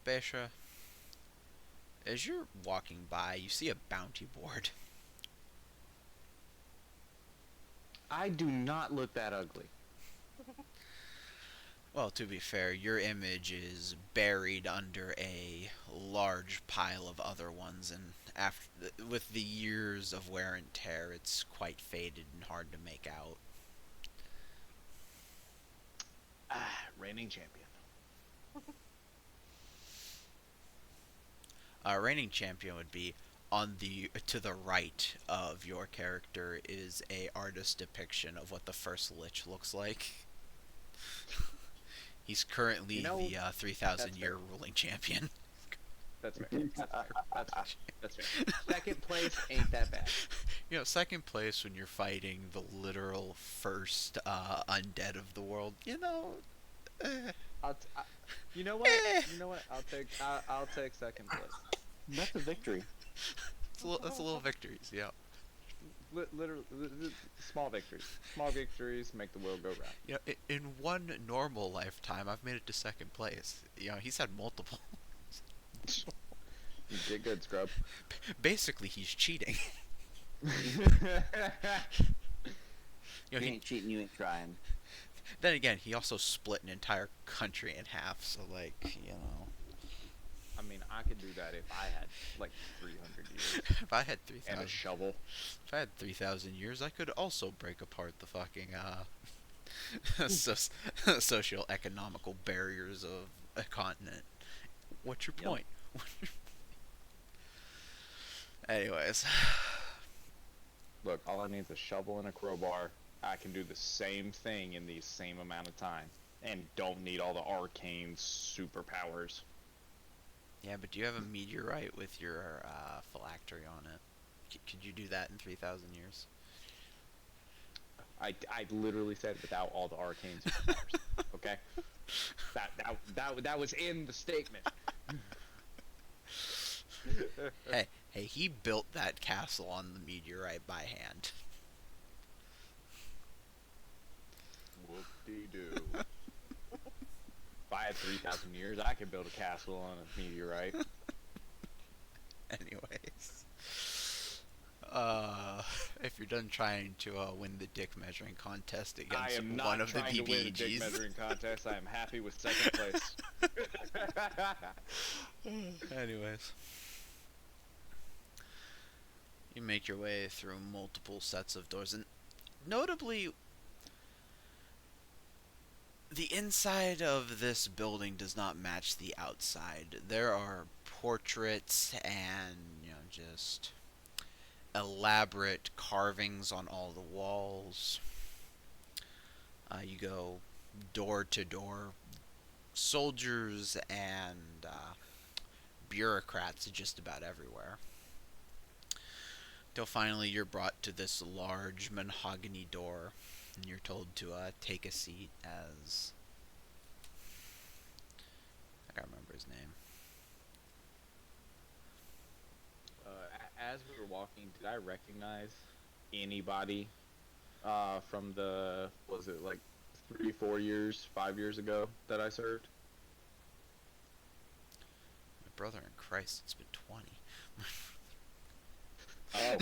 S1: Besha, as you're walking by, you see a bounty board.
S3: I do not look that ugly.
S1: Well, to be fair, your image is buried under a large pile of other ones, and after with the years of wear and tear, it's quite faded and hard to make out.
S3: Reigning champion.
S1: Reigning champion would be on the to the right of your character is a artist depiction of what the first Lich looks like. He's currently
S3: You know,
S1: the 3,000
S3: that's
S1: year
S3: fair.
S1: ruling champion.
S3: That's fair. That's fair. Second place ain't that bad.
S1: Second place when you're fighting the literal first undead of the world. Eh,
S3: You know what?
S1: Eh.
S3: You know what? I'll take second place.
S6: That's a victory.
S1: that's a little victories, yeah.
S3: Literally, small victories. Small victories make the world go round.
S1: In one normal lifetime, I've made it to second place. He's had multiple.
S3: You did good, scrub.
S1: Basically, he's cheating.
S6: You ain't cheating, you ain't trying.
S1: Then again, he also split an entire country in half. So,
S3: I mean, I could do that if I had like 300 years
S1: if I had
S3: and a
S1: 3,000,
S3: shovel.
S1: if I had 3,000 years, I could also break apart the fucking socio-economical barriers of a continent. What's your
S3: Yep.
S1: point? Anyways,
S3: Look, all I need is a shovel and a crowbar. I can do the same thing in the same amount of time, and don't need all the arcane superpowers.
S1: yeah, but do you have a meteorite with your phylactery on it? Could you do that in 3,000 years?
S3: I literally said without all the arcane superpowers. Okay, that was in the statement.
S1: Hey, he built that castle on the meteorite by hand.
S3: Whoop-de-doo. If I had 3,000 years, I could build a castle on a meteorite.
S1: Anyways, if you're done trying to win the dick measuring contest
S3: I
S1: against
S3: am
S1: one
S3: not
S1: of the
S3: trying to win a dick
S1: PBGs,
S3: measuring contest. I am happy with second place.
S1: anyways, you make your way through multiple sets of doors, and notably, the inside of this building does not match the outside. There are portraits and, just elaborate carvings on all the walls. You go door to door. Soldiers and bureaucrats just about everywhere. Till finally you're brought to this large mahogany door, and you're told to take a seat as... I can't remember his name.
S3: As we were walking, did I recognize anybody from the, was it like 3, 4 years, 5 years ago that I served?
S1: My brother in Christ, it's been 20.
S3: Oh.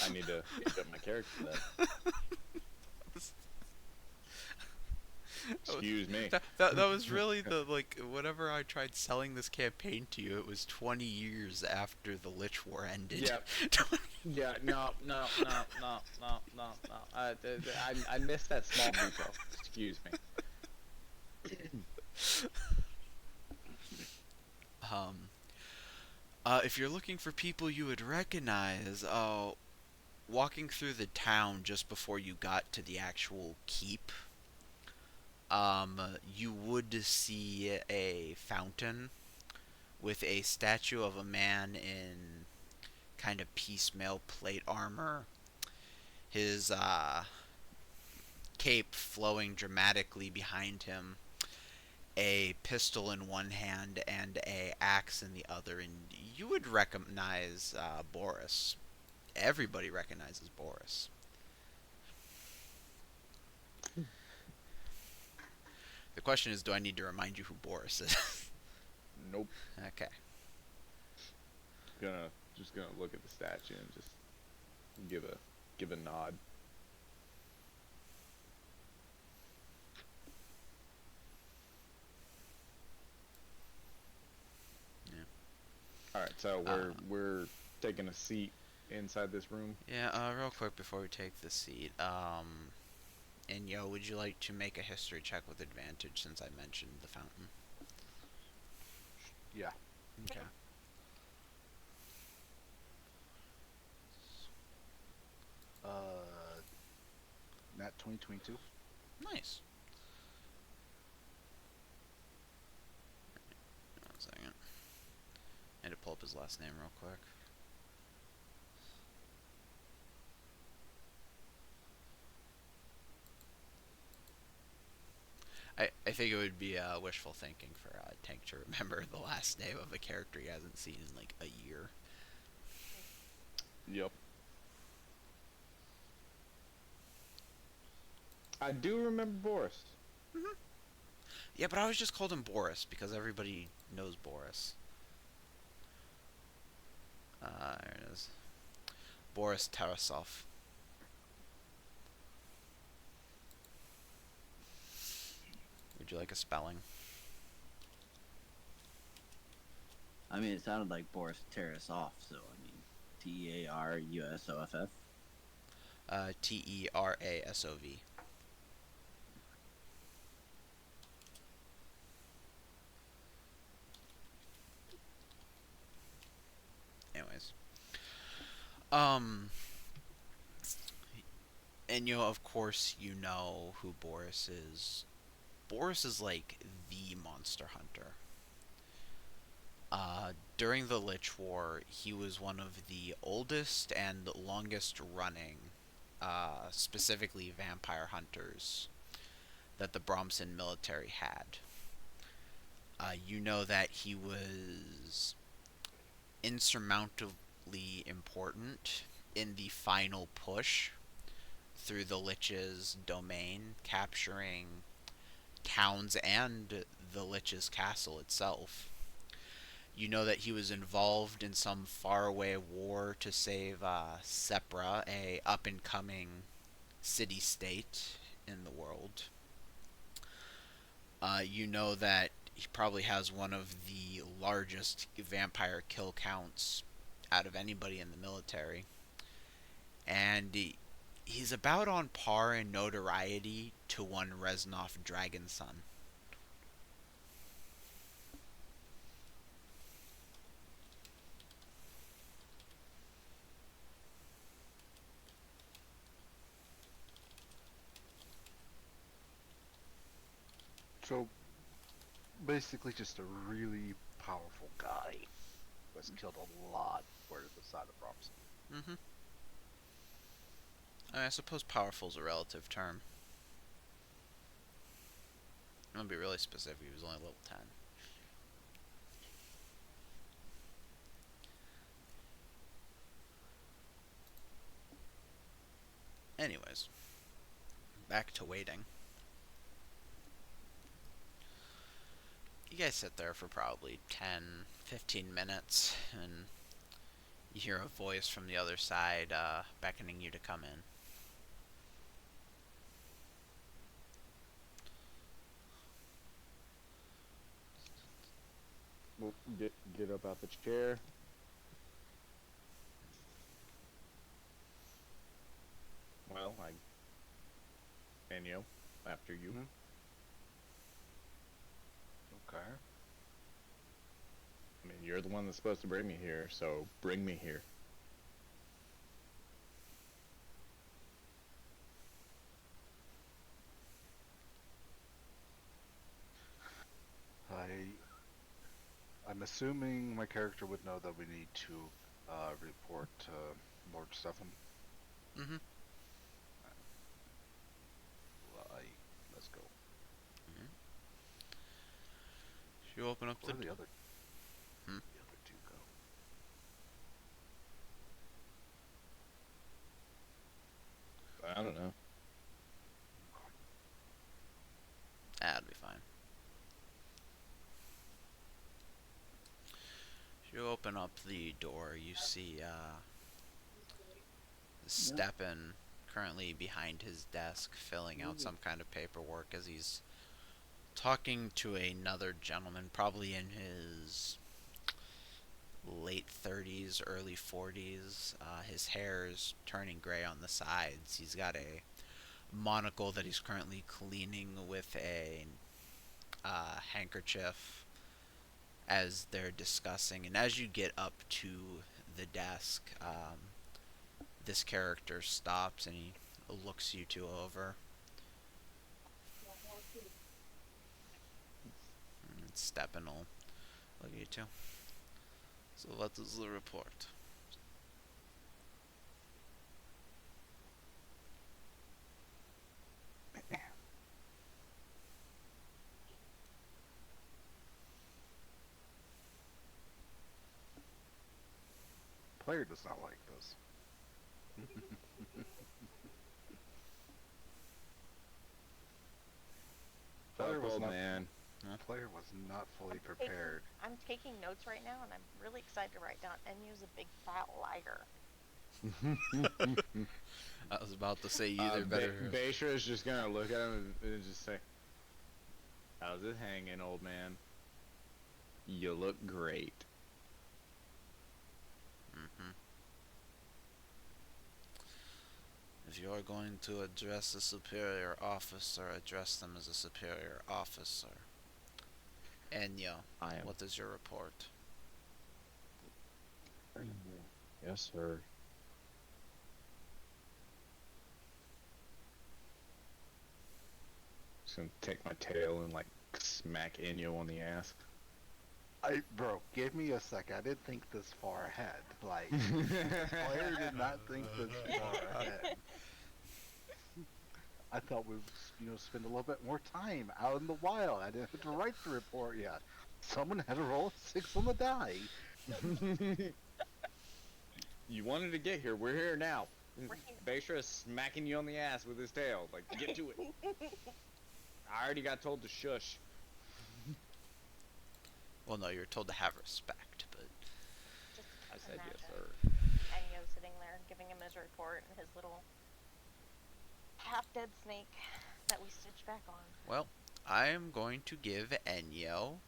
S3: I need to get up my character then. Excuse me.
S1: That was really the, whenever I tried selling this campaign to you, it was 20 years after the Lich War ended.
S3: Yeah. Yeah, no. I missed that small detail. Excuse me.
S1: If you're looking for people you would recognize, walking through the town just before you got to the actual keep, you would see a fountain with a statue of a man in kind of piecemeal plate armor. His cape flowing dramatically behind him, a pistol in one hand and a axe in the other, and you would recognize Boris. Everybody recognizes Boris. The question is, do I need to remind you who Boris is?
S3: Nope.
S1: Okay.
S3: Just gonna look at the statue and just give a nod. right, so
S1: Uh,
S3: we're taking a seat inside this room.
S1: yeah. Real quick before we take the seat. And yo, would you like to make a history check with advantage since I mentioned the fountain?
S5: Yeah.
S1: Okay.
S5: Uh, Nat 2022.
S1: Nice. One second. I had to pull up his last name real quick. I think it would be wishful thinking for Tank to remember the last name of a character he hasn't seen in like a year.
S3: Yep. I do remember Boris.
S1: Yeah, but I always just called him Boris because everybody knows Boris. There it is. Boris Tarasov. Would you like a spelling?
S6: I mean, it sounded like Boris Tarasov, so I mean, Tararusoff.
S1: Terasov. Anyways. Um, and of course, you know who Boris is. Boris is like the monster hunter. During the Lich War, he was one of the oldest and longest running, specifically vampire hunters, that the Bromson military had. You know that he was insurmountably important in the final push through the Lich's domain, capturing towns and the Lich's castle itself. You know that he was involved in some faraway war to save Sepra, a up-and-coming city-state in the world. You know that he probably has one of the largest vampire kill counts out of anybody in the military. And he's about on par in notoriety to one Reznov Dragonson.
S5: So basically, just a really powerful guy who has killed a lot for the side of Bromson.
S1: Mm-hmm. I suppose powerful is a relative term. I'm gonna be really specific. He was only level 10. Anyways, back to waiting. You guys sit there for probably 10, 15 minutes, and you hear a voice from the other side beckoning you to come in.
S3: We'll get up out the chair. Well, Enyo, after you.
S5: Mhm. Okay.
S3: I mean, you're the one that's supposed to bring me here, so bring me here.
S5: I'm assuming my character would know that we need to report to Lord Stefan.
S1: Mm-hmm.
S5: Let's go.
S1: You open up
S5: Where
S1: the...
S5: the other
S1: Hmm?
S5: the other two go?
S3: I don't know.
S1: That'll be fine. You open up the door, you see Stepan currently behind his desk filling out some kind of paperwork as he's talking to another gentleman, probably in his late 30s, early 40s. His hair is turning gray on the sides. He's got a monocle that he's currently cleaning with a handkerchief as they're discussing. And as you get up to the desk, this character stops and he looks you two over. And Steppen will look at you two. So what is the report?
S5: Player does not like this. Player was
S3: Old
S5: not,
S3: man.
S5: player was not fully prepared.
S2: I'm taking notes right now, and I'm really excited to write down. Enyu's a big fat liar.
S1: I was about to say either better.
S3: Baisha is just gonna look at him and just say, "How's it hanging, old man? You look great."
S1: Mm-hmm. If you are going to address a superior officer, address them as a superior officer. Enyo,
S3: I am.
S1: what is your report?
S3: Yes, sir. Just gonna take my tail and like smack Enyo on the ass.
S5: Bro, give me a sec. I didn't think this far ahead. Like, player did not think this far ahead. I thought we'd, spend a little bit more time out in the wild. I didn't have to write the report yet. Someone had to roll a 6 on the die.
S3: You wanted to get here. We're here now.
S2: We're here.
S3: Baisha is smacking you on the ass with his tail. Like, get to it. I already got told to shush.
S1: Well, no, you're told to have respect, but
S2: Just
S3: I said yes,
S2: imagine
S3: sir.
S2: Enyo sitting there giving him his report and his little half-dead snake that we stitched back on.
S1: well, I am going to give Enyo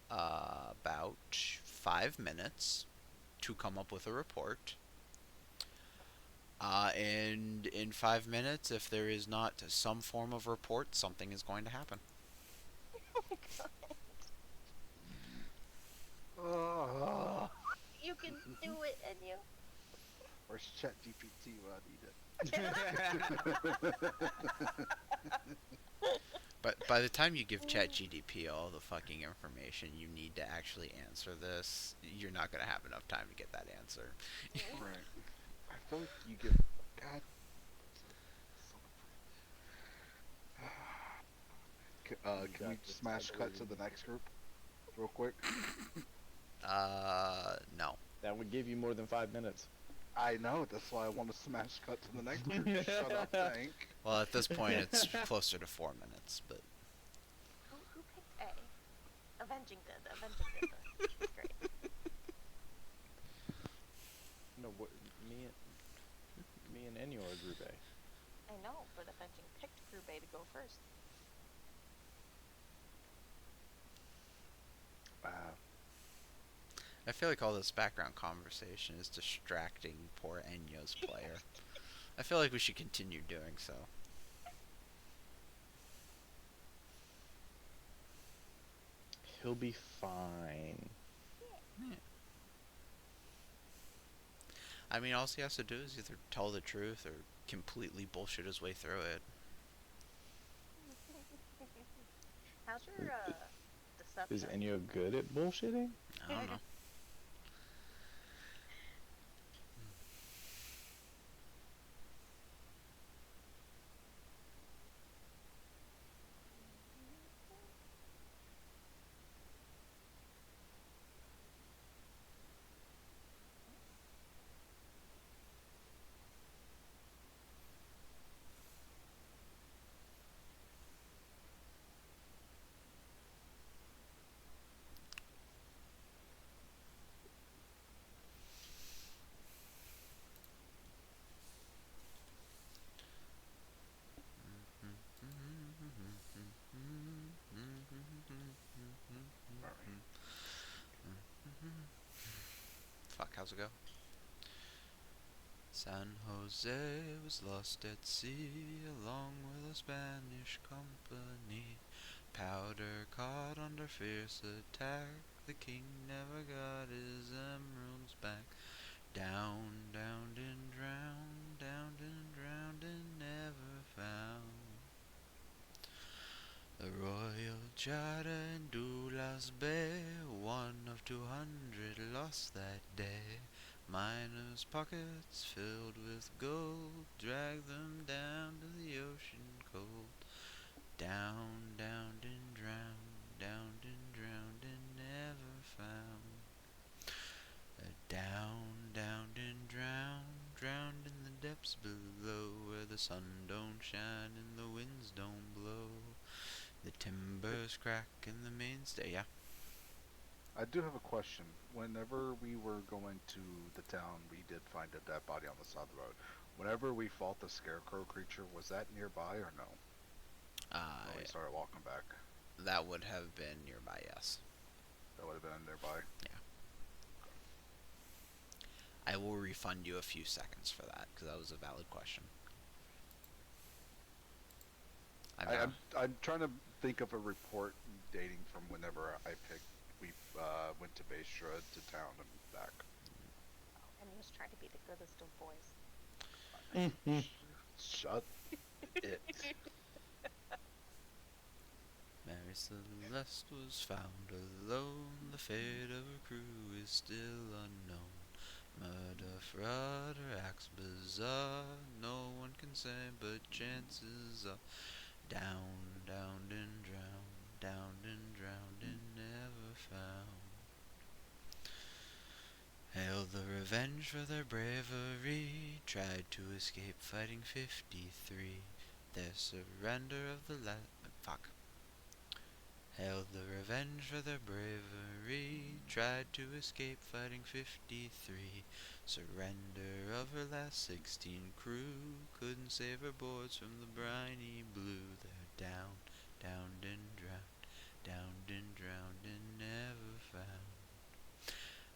S1: about 5 minutes to come up with a report. And in 5 minutes, if there is not some form of report, something is going to happen.
S2: You can do it, Enyo.
S5: Where's ChatGPT when I need it?
S1: But by the time you give ChatGPT all the fucking information you need to actually answer this, you're not going to have enough time to get that answer.
S5: Right. I feel like you give. God. Can we smash cut to the next group? Real quick?
S1: No.
S3: That would give you more than 5 minutes.
S5: I know, that's why I want to smash cut to the next group. Shut up, Tank.
S1: Well, at this point, it's closer to 4 minutes, but
S2: Who picked A? Avenging did. Great.
S3: No, what? Me and Enyo are Group A.
S2: I know, but Avenging picked Group A to go first.
S5: Wow.
S1: I feel like all this background conversation is distracting poor Enyo's player. I feel like we should continue doing so.
S3: He'll be fine.
S1: Yeah. I mean, all he has to do is either tell the truth or completely bullshit his way through it.
S2: How's your deception?
S3: Is Enyo good at bullshitting?
S1: I don't know. how's it go? San Jose was lost at sea along with a Spanish company. Powder caught under fierce attack. The king never got his emeralds back. Down, downed and drowned and never found. The Royal Charter in Doulas Bay, one of 200 lost that day. Miners' pockets filled with gold dragged them down to the ocean cold. Down, downed and never found. Down and drowned in the depths below, where the sun don't shine and the winds don't blow. The timbers crack and the mainstay. Yeah.
S5: I do have a question. Whenever we were going to the town, we did find a dead body on the side of the road. Whenever we fought the scarecrow creature, was that nearby or no? When we started walking back,
S1: That would have been nearby, yes.
S5: that would have been nearby.
S1: I will refund you a few seconds for that, because that was a valid question.
S5: I'm trying to think of a report dating from whenever we went to Baystra to town and back.
S2: And he was trying to be the goodest of boys.
S5: Shut it.
S1: Mary Celeste was found alone. The fate of her crew is still unknown. Murder, fraud, or acts bizarre, no one can say, but chances are downed and drowned and never found. Hail the revenge for their bravery, tried to escape fighting 53. Their surrender of the fuck. Hail the revenge for their bravery, tried to escape fighting 53. Surrender of her last 16 crew, couldn't save her boards from the briny blue. They're downed and drowned and never found.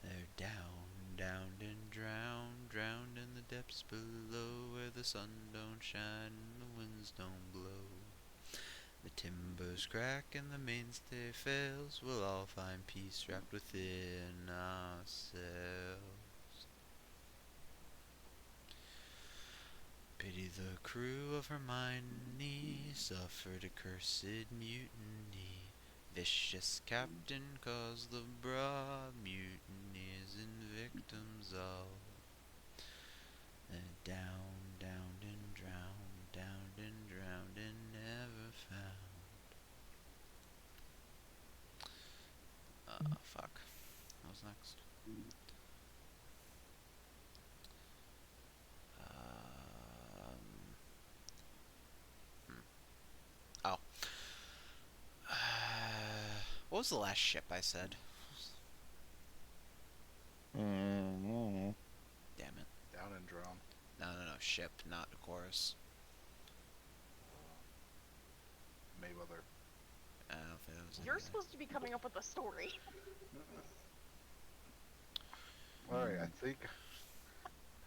S1: They're downed and drowned in the depths below, where the sun don't shine and the winds don't blow. The timbers crack and the mainstay fails, we'll all find peace wrapped within ourselves. Pity the crew of Hermione, suffered a cursed mutiny. Vicious captain caused the broad mutinies and victims all. They're downed and drowned and never found. Fuck. What was next? Oh. What was the last ship I said?
S4: Mm-hmm.
S1: Damn it.
S5: Down and drown.
S1: No, ship, not chorus.
S5: Mayweather.
S1: I don't think that was
S2: You're
S1: anything.
S2: supposed to be coming up with a story.
S5: Alright, I think...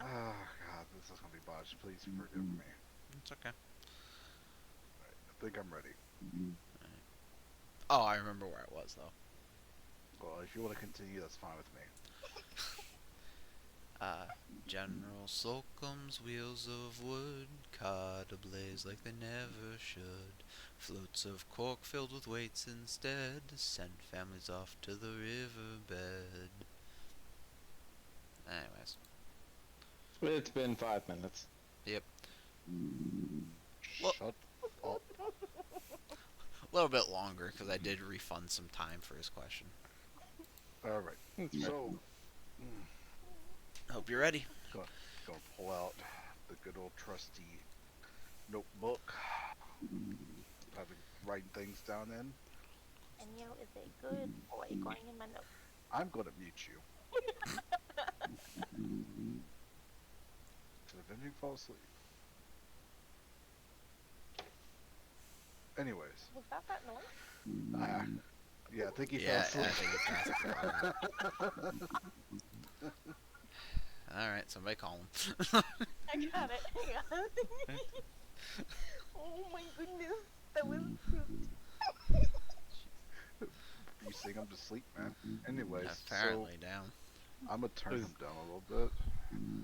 S5: Oh god, this is gonna be botched. Please forgive me.
S1: It's okay.
S5: I think I'm ready.
S1: Oh, I remember where it was, though.
S5: Well, if you want to continue, that's fine with me.
S1: General Slocum's wheels of wood, caught ablaze like they never should. Floats of cork filled with weights instead, sent families off to the riverbed. Anyways.
S4: It's been 5 minutes.
S1: Yep. Well-
S5: Shut up.
S1: A little bit longer, because I did refund some time for his question.
S5: Alright, so...
S1: Hope you're ready.
S5: Gonna pull out the good old trusty notebook. I've been writing things down in.
S2: And is a good boy going in my notes.
S5: I'm gonna mute you. Did Avenging fall asleep? Anyways.
S2: Was that noise?
S5: Yeah, I think he
S1: Yeah,
S5: fell
S1: I
S5: asleep.
S1: think it passed. All right, somebody call him.
S2: I got it. Hang on. Oh my goodness, that was cute.
S5: You sing him to sleep, man. Anyways,
S1: Apparently down.
S5: I'm gonna turn
S3: Is-
S5: him down a little bit.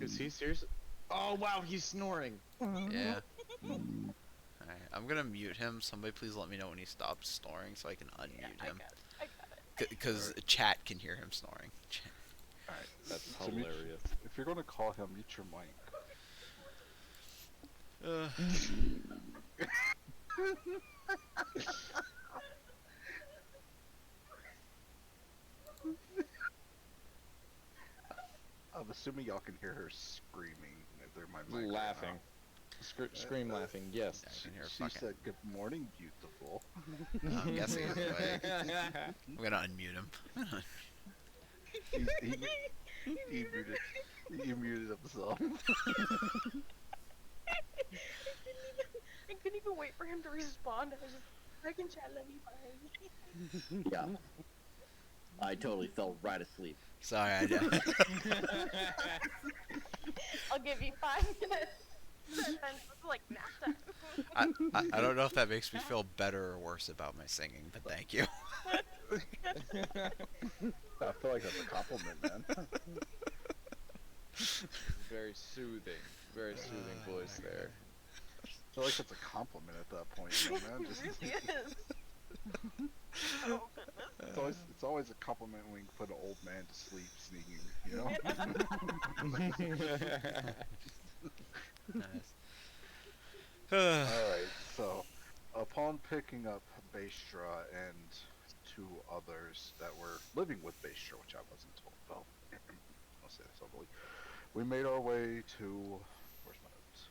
S3: Is he serious? Oh wow, he's snoring.
S1: Yeah. Alright, I'm gonna mute him. Somebody please let me know when he stops snoring so I can
S2: Yeah,
S1: unmute
S2: I
S1: him.
S2: got it. I got it.
S1: Because chat can hear him snoring.
S5: Alright,
S3: That's
S5: so mute-
S3: hilarious.
S5: if you're gonna call him, mute your mic.
S1: Uh,
S5: I'm assuming y'all can hear her screaming through my mic.
S3: Laughing. Scream laughing, yes.
S1: I can hear
S5: She
S1: fucking.
S5: said, "Good morning, beautiful."
S1: I'm guessing it's awake. I'm gonna unmute him.
S5: He muted. He muted himself.
S2: I couldn't even wait for him to respond. I was just, I can chat, love you, bye.
S6: Yeah. I totally fell right asleep.
S1: Sorry,
S2: I'll give you 5 minutes. And then it's like nap time.
S1: I don't know if that makes me feel better or worse about my singing, but thank you.
S5: I feel like that's a compliment, man.
S3: Very soothing voice there.
S5: I feel like that's a compliment at that point, you know, man.
S2: It
S5: Just,
S2: really is. Oh goodness.
S5: it's always a compliment when you put an old man to sleep sneaking, you know.
S1: Nice.
S5: Alright, so upon picking up Baestra and 2 others that were living with Baestra, which I wasn't told about, I'll say this openly, we made our way to. Where's my notes?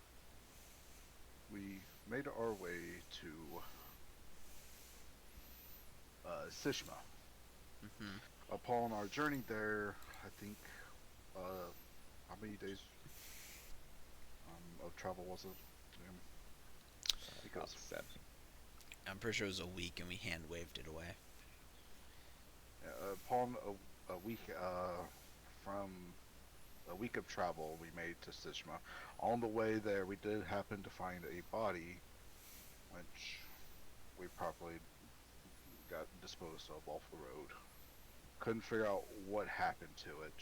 S5: We made our way to Sishma.
S1: Mhm.
S5: Upon our journey there, I think, how many days of travel was it? I think it
S3: About
S5: was
S3: 7.
S1: I'm pretty sure it was a week and we hand waved it away.
S5: upon a week from a week of travel, we made to Sishma. On the way there, we did happen to find a body, which we probably got disposed of off the road. Couldn't figure out what happened to it.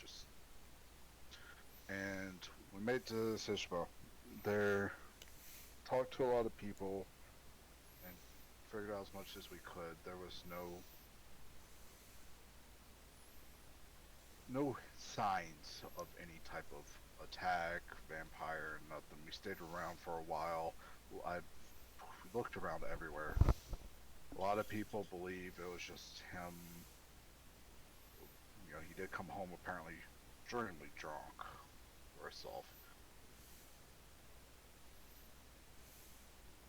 S5: And we made it to Sishma. There, talked to a lot of people, and figured out as much as we could. There was no signs of any type of attack, vampire, nothing. We stayed around for a while. I looked around everywhere. A lot of people believe it was just him. You know, he did come home apparently extremely drunk or herself.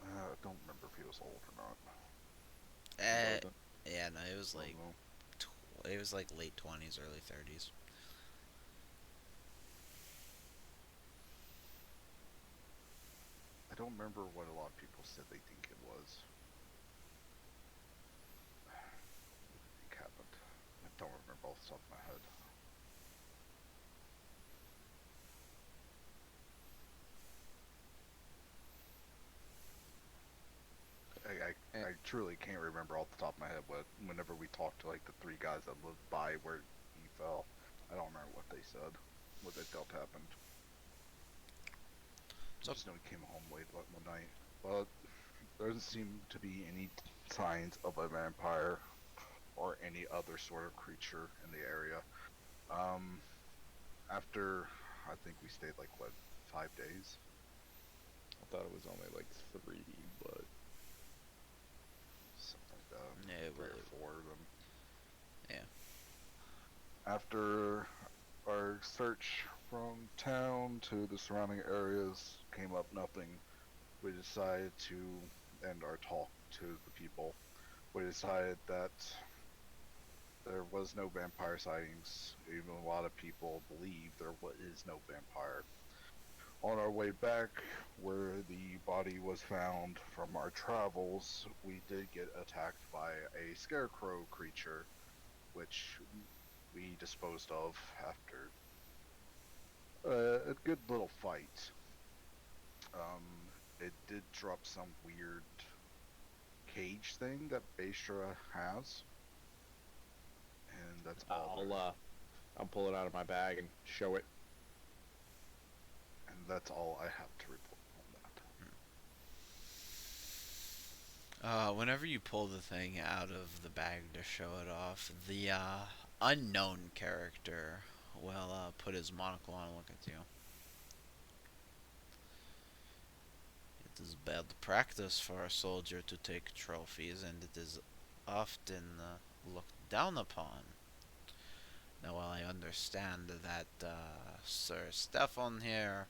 S5: I don't remember if he was old or not.
S1: Yeah, no, it was
S5: I
S1: like
S5: don't know.
S1: it was like late 20s, early 30s.
S5: I don't remember what a lot of people said they think it was. What do you think happened? I don't remember off the top of my head. I truly can't remember off the top of my head whenever we talked to like the 3 guys that lived by where he fell. I don't remember what they said, what they felt happened. I just know he came home late one night. But there doesn't seem to be any signs of a vampire or any other sort of creature in the area. After I think we stayed like what, 5 days?
S3: I thought it was only like 3, but
S5: Something like that.
S1: Yeah,
S5: 3
S1: well,
S5: or 4 of them.
S1: Yeah.
S5: After our search from town to the surrounding areas came up nothing, we decided to end our talk to the people. We decided that there was no vampire sightings, even a lot of people believe is no vampire. On our way back, where the body was found from our travels, we did get attacked by a scarecrow creature, which we disposed of after A good little fight. It did drop some weird cage thing that Baystra has, and that's all.
S3: I'll pull it out of my bag and show it.
S5: And that's all I have to report on that.
S1: Whenever you pull the thing out of the bag to show it off, the unknown character will put his monocle on and look at you. It is bad practice for a soldier to take trophies, and it is often looked down upon. Now, while I understand that Sir Stefan here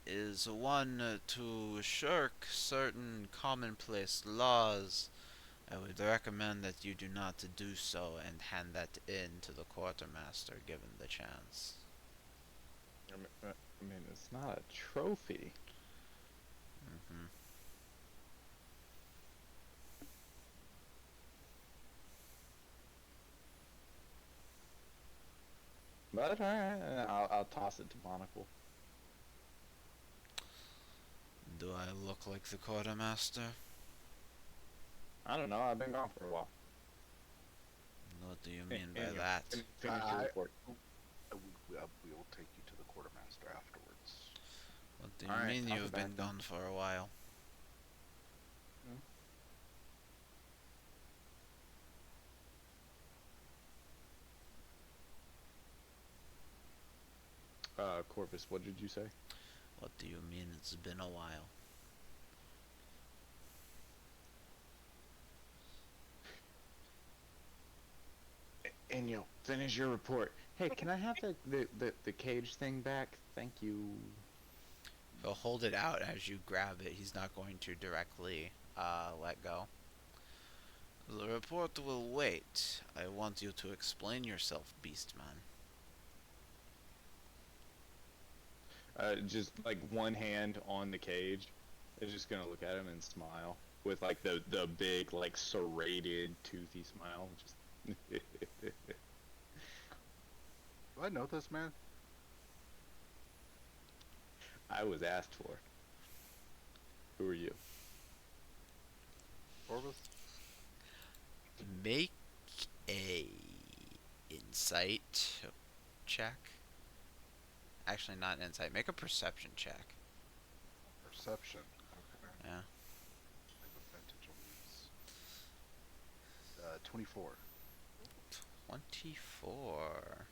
S1: is one to shirk certain commonplace laws, I would recommend that you do not do so and hand that in to the quartermaster given the chance.
S3: I mean, it's not a trophy.
S1: Mm-hmm.
S3: But alright, I'll toss it to Monocle.
S1: Do I look like the quartermaster?
S3: I don't know, I've been gone for a while.
S1: What do you mean by
S3: Anyway,
S1: that?
S3: Finish your report.
S5: We will take you to the quartermaster afterwards.
S1: What do you
S3: Alright,
S1: mean
S3: I'll
S1: you've
S3: go
S1: been
S3: back then.
S1: gone for a while?
S3: Corvus, what did you say?
S1: What do you mean it's been a while?
S3: And you'll finish your report. Hey, can I have the cage thing back? Thank you.
S1: He'll hold it out as you grab it. He's not going to directly let go. The report will wait. I want you to explain yourself, Beastman.
S3: Just like one hand on the cage. It's just gonna look at him and smile with like the big like serrated toothy smile. Just
S5: Do I know this man?
S3: I was asked for. Who are you?
S5: Corvus?
S1: Make a insight check. Actually, not an insight. Make a perception check.
S5: Perception. Okay.
S1: Yeah.
S5: I have advantage on these. 24.
S1: 24.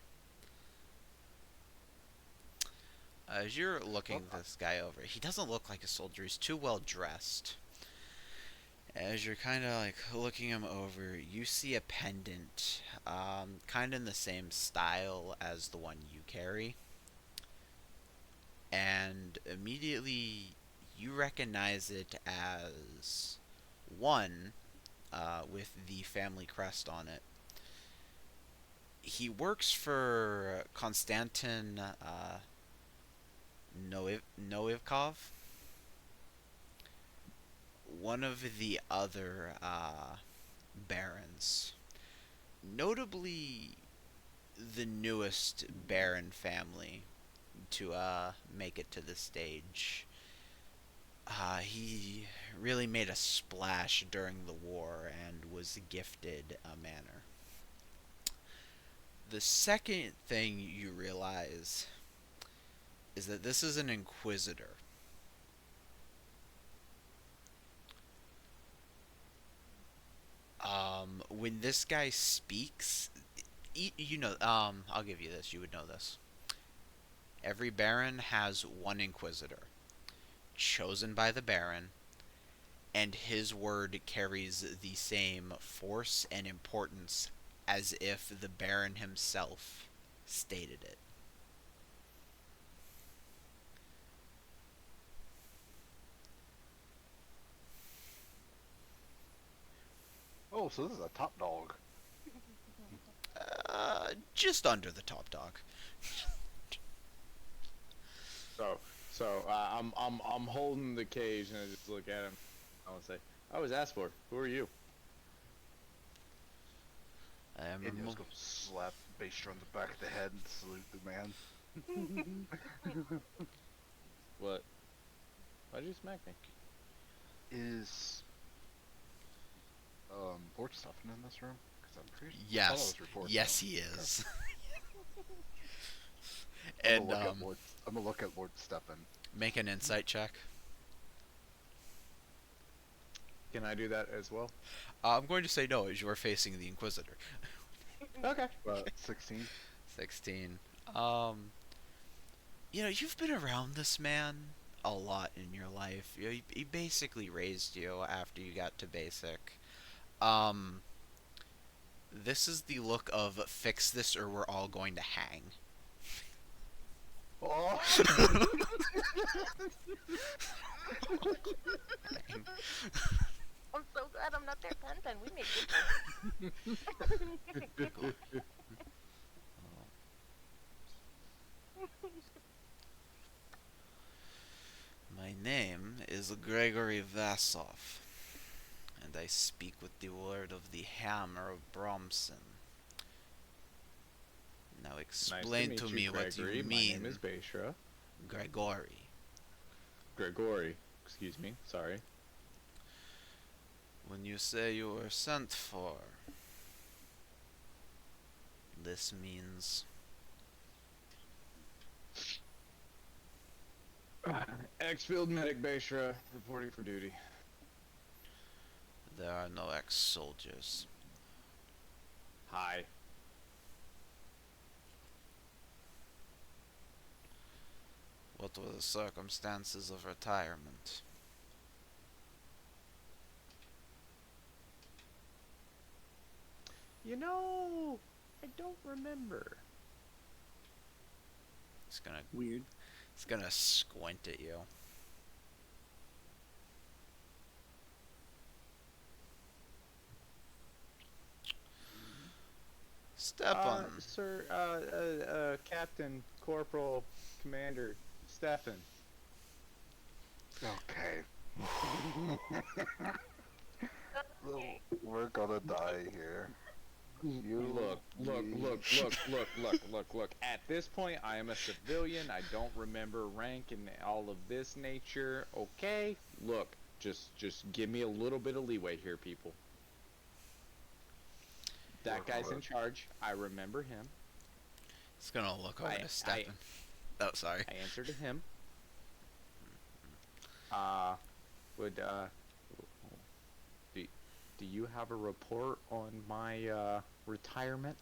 S1: As you're looking this guy over, he doesn't look like a soldier. He's too well dressed. As you're kind of like looking him over, you see a pendant, kind of in the same style as the one you carry. And immediately you recognize it as one with the family crest on it. He works for Konstantin Noivkov, one of the other barons. Notably, the newest baron family to make it to the stage. He really made a splash during the war and was gifted a manor. The second thing you realize is that this is an inquisitor. When this guy speaks, you know, I'll give you this, you would know this. Every baron has one inquisitor, chosen by the baron, and his word carries the same force and importance as if the baron himself stated it.
S5: Oh, so this is a top dog.
S1: Just under the top dog.
S3: I'm holding the cage and I just look at him. I want to say, I was asked for. Who are you?
S1: I am
S5: And just go slap Baystra on the back of the head and salute the man.
S3: What? Why'd you smack me?
S5: Is Lord Stuffin in this room? Because I'm pretty. I thought I
S1: Yes,
S5: was reporting.
S1: yes, he
S5: Okay.
S1: is.
S5: I'm
S1: And
S5: gonna look at Lord. I'm gonna look at Lord Stuffin.
S1: make an insight check.
S3: Can I do that as well?
S1: I'm going to say no, as you are facing the Inquisitor.
S3: Okay.
S5: 16.
S1: 16. You've been around this man a lot in your life. He basically raised you after you got to basic. Um, this is the look of fix this or we're all going to hang.
S5: Oh.
S1: Hang.
S2: I'm so glad I'm not their pen pen. We made good
S1: Cool. My name is Gregory Vasov, and I speak with the word of the Hammer of Bromson. Now explain
S3: nice
S1: to
S3: meet
S1: me
S3: you,
S1: what you
S3: Gregory. My name
S1: mean,
S3: is Bashra.
S1: Gregory.
S3: Gregory. Excuse me. Sorry.
S1: When you say you were sent for, this means
S3: Ex-field medic Bashra reporting for duty.
S1: there are no ex-soldiers.
S3: Hi.
S1: What were the circumstances of retirement?
S3: You know, I don't remember.
S6: Weird.
S1: It's gonna squint at you. Step on.
S3: Sir, Captain, Corporal, Commander, Stefan.
S5: Okay.
S2: Okay.
S5: We're gonna die here.
S3: Look. At this point, I am a civilian. I don't remember rank and all of this nature. Okay? Look, just give me a little bit of leeway here, people. That guy's in charge. I remember him.
S1: It's gonna look over
S3: I-
S1: to Stefan. Oh, sorry.
S3: I answer to him. Do you have a report on my retirement?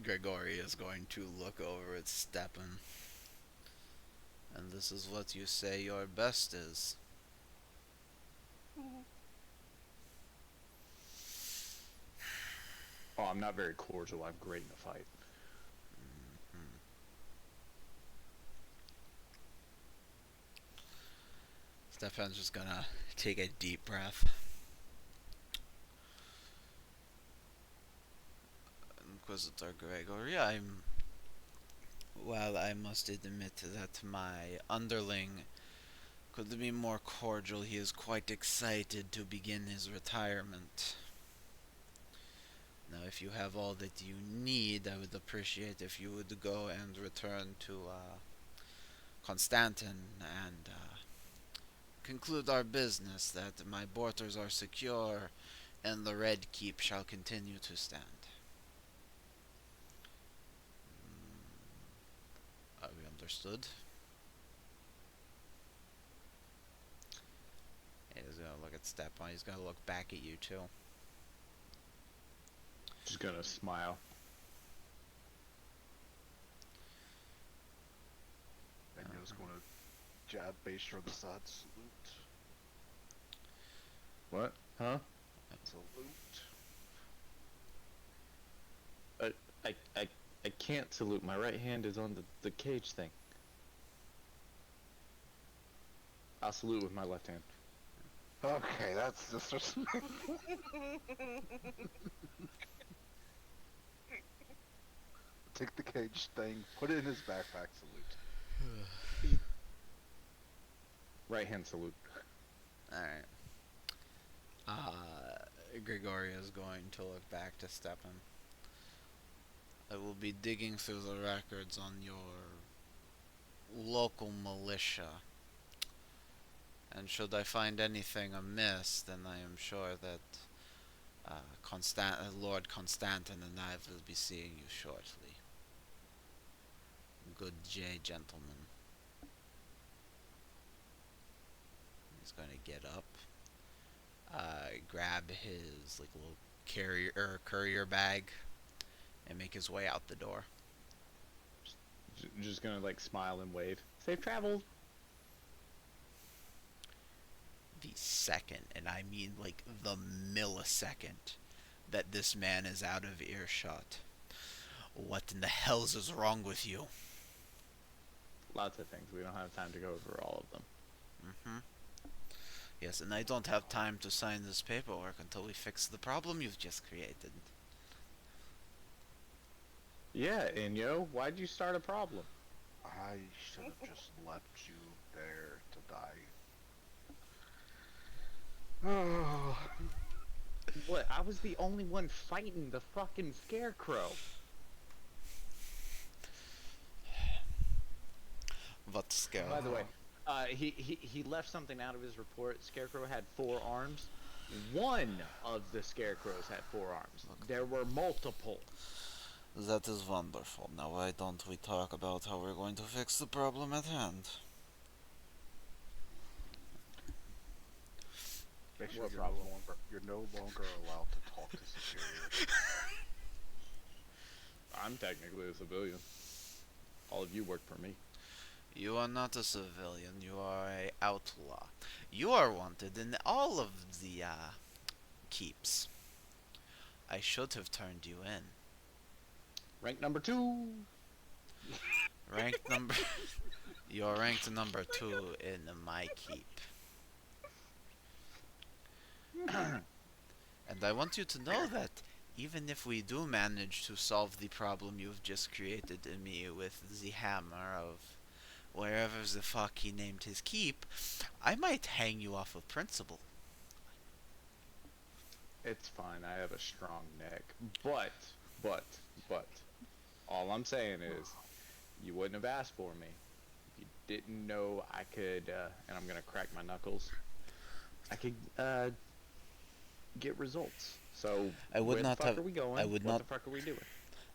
S1: Gregory is going to look over at Stefan. And this is what you say your best is.
S3: Oh, I'm not very cordial. I'm great in a fight.
S1: Stefan's just gonna take a deep breath. Inquisitor Gregory, well, I must admit that my underling could be more cordial. He is quite excited to begin his retirement. Now, if you have all that you need, I would appreciate if you would go and return to Constantin and conclude our business, that my borders are secure and the Red Keep shall continue to stand. Are we understood? He's gonna look at Stepan. He's gonna look back at you too.
S3: Just gonna smile.
S5: And you're just gonna jab base from the side. Salute.
S3: What? Huh?
S5: Salute.
S3: I can't salute. My right hand is on the cage thing. I'll salute with my left hand.
S5: Okay, that's disrespectful. Take the cage thing, put it in his backpack, salute.
S3: Right hand salute.
S1: Alright. Gregoria is going to look back to Stepan. I will be digging through the records on your local militia, and should I find anything amiss, then I am sure that Lord Constantin and I will be seeing you shortly. Good day, gentlemen. He's going to get up, grab his like little courier bag, and make his way out the door.
S3: Just gonna like smile and wave. Safe travels.
S1: The second, and I mean like the millisecond, that this man is out of earshot. What in the hells is wrong with you?
S3: Lots of things. We don't have time to go over all of them.
S1: Mm-hmm. Yes, and I don't have time to sign this paperwork until we fix the problem you've just created.
S3: Yeah, and why'd you start a problem?
S5: I should have just left you there to die. Oh.
S3: What? I was the only one fighting the fucking scarecrow.
S1: What scare?
S3: By the way, he left something out of his report. Scarecrow had 4 arms. One of the scarecrows had 4 arms. There were multiple.
S1: That is wonderful. Now why don't we talk about how we're going to fix the problem at hand?
S5: Make sure
S3: What
S5: you're
S3: problem?
S5: you're no longer allowed to talk to superiors.
S3: I'm technically a civilian. All of you work for me.
S1: You are not a civilian, you are a outlaw. You are wanted in all of the, keeps. I should have turned you in.
S3: Rank number 2.
S1: Ranked number... You're ranked number 2 in my keep. And I want you to know that even if we do manage to solve the problem you've just created in me with the hammer of wherever the fuck he named his keep, I might hang you off of principle.
S3: It's fine. I have a strong neck. But, all I'm saying is, you wouldn't have asked for me if you didn't know I could, and I'm gonna crack my knuckles, I could, get results. So,
S1: I would
S3: where
S1: not
S3: the fuck
S1: have-
S3: are we going?
S1: I would
S3: what
S1: not-
S3: the fuck are we doing?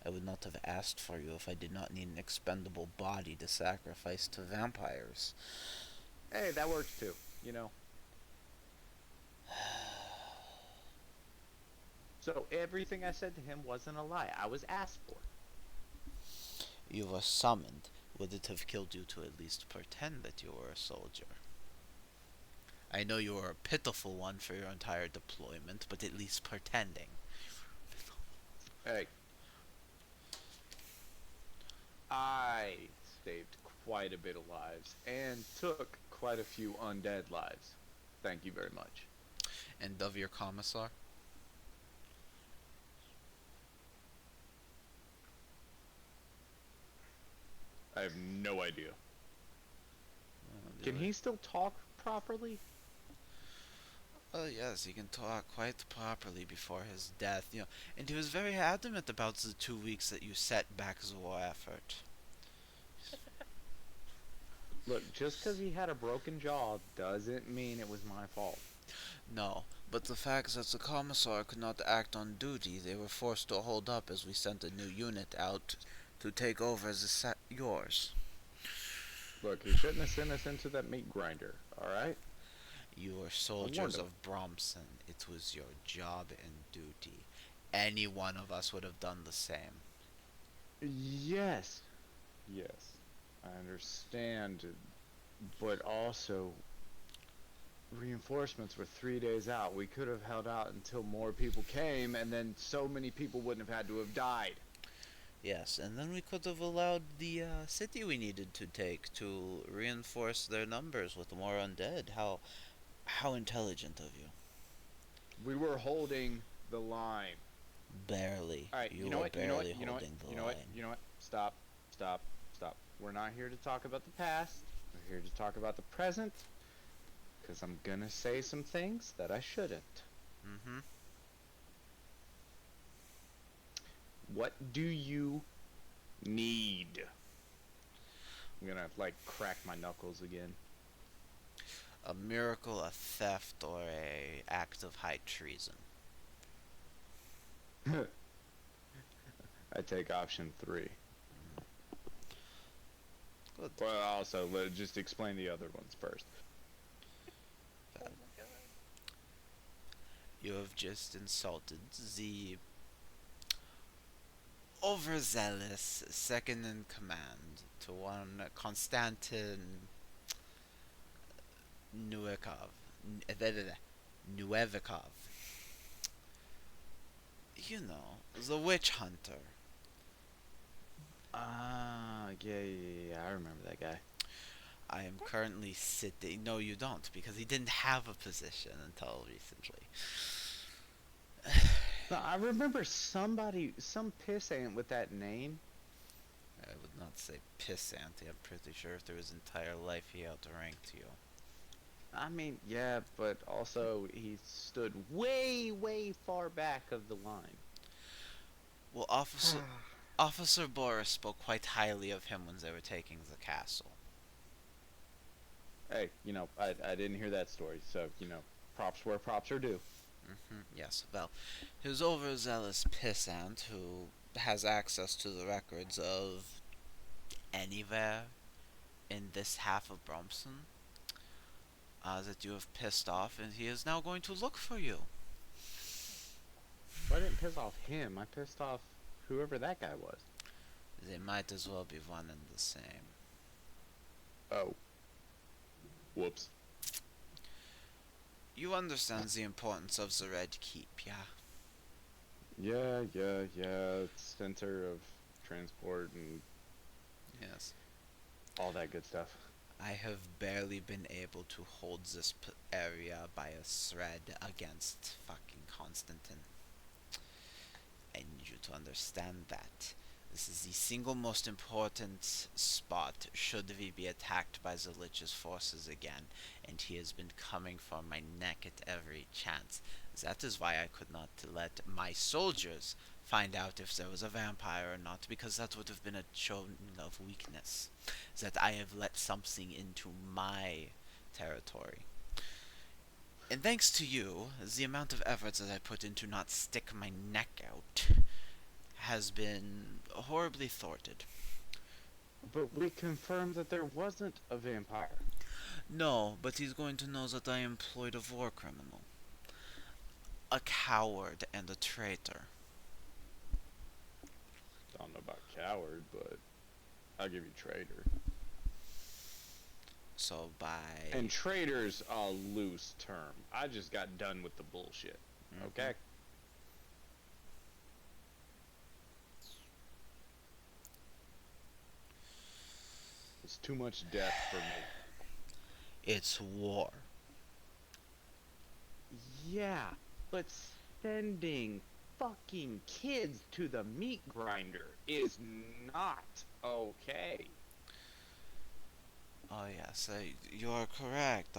S1: I would not have asked for you if I did not need an expendable body to sacrifice to vampires.
S3: Hey, that works too, So everything I said to him wasn't a lie. I was asked for.
S1: You were summoned. Would it have killed you to at least pretend that you were a soldier? I know you were a pitiful one for your entire deployment, but at least pretending.
S3: Hey. I saved quite a bit of lives and took quite a few undead lives. Thank you very much.
S1: And of your commissar?
S3: I have no idea. Can he still talk properly?
S1: Oh yes, he can talk quite properly before his death, and he was very adamant about the 2 weeks that you set back the war effort.
S3: Look, just because he had a broken jaw doesn't mean it was my fault.
S1: No, but the fact that the commissar could not act on duty, they were forced to hold up as we sent a new unit out to take over yours.
S3: Look, he shouldn't have sent us into that meat grinder, alright?
S1: You were soldiers of Bromson. It was your job and duty. Any one of us would have done the same.
S3: Yes. Yes. I understand. But also, reinforcements were 3 days out. We could have held out until more people came, and then so many people wouldn't have had to have died.
S1: Yes, and then we could have allowed the city we needed to take to reinforce their numbers with more undead. How intelligent of you.
S3: We were holding the line.
S1: Barely.
S3: All right,
S1: You
S3: you know
S1: were
S3: what?
S1: barely
S3: You know what?
S1: holding the
S3: You know what?
S1: line.
S3: You know what? Stop. Stop. Stop. We're not here to talk about the past. We're here to talk about the present. Because I'm gonna say some things that I shouldn't.
S1: Mm-hmm.
S3: What do you need? I'm gonna like crack my knuckles again.
S1: A miracle, a theft, or a act of high treason.
S3: I take option 3.
S1: Good.
S3: Well, also, just explain the other ones first.
S2: Oh my god.
S1: You have just insulted the overzealous second in command to one Konstantin Nuekov. Nuevikov. You know, the witch hunter.
S3: Ah, yeah, I remember that guy.
S1: I am currently sitting. No, you don't, because he didn't have a position until recently.
S3: No, I remember some pissant with that name.
S1: I would not say pissant. I'm pretty sure through his entire life he outranked you.
S3: I mean, yeah, but also he stood way far back of the line.
S1: Well, Officer Boris spoke quite highly of him when they were taking the castle.
S3: Hey, I didn't hear that story, so, props where props are due.
S1: Yes, well, his overzealous pissant who has access to the records of anywhere in this half of Bromson that you have pissed off, and he is now going to look for you.
S3: Well, I didn't piss off him. I pissed off whoever that guy was.
S1: They might as well be one and the same.
S3: Oh. Whoops.
S1: You understand the importance of the Red Keep, yeah?
S3: Yeah. It's center of transport and
S1: Yes.
S3: all that good stuff.
S1: I have barely been able to hold this area by a thread against fucking Constantine. I need you to understand that. This is the single most important spot should we be attacked by the Lich's forces again, and he has been coming for my neck at every chance. That is why I could not let my soldiers find out if there was a vampire or not, because that would have been a showing of weakness. That I have let something into my territory. And thanks to you, the amount of efforts that I put in to not stick my neck out has been horribly thwarted.
S3: But we confirmed that there wasn't a vampire.
S1: No, but he's going to know that I employed a war criminal. A coward and a traitor.
S3: Don't know about coward, but I'll give you traitor.
S1: So by...
S3: And traitor's a loose term. I just got done with the bullshit. Okay? It's too much death for me.
S1: It's war.
S3: Yeah, but sending fucking kids to the meat grinder is not okay.
S1: Oh yes, you are correct.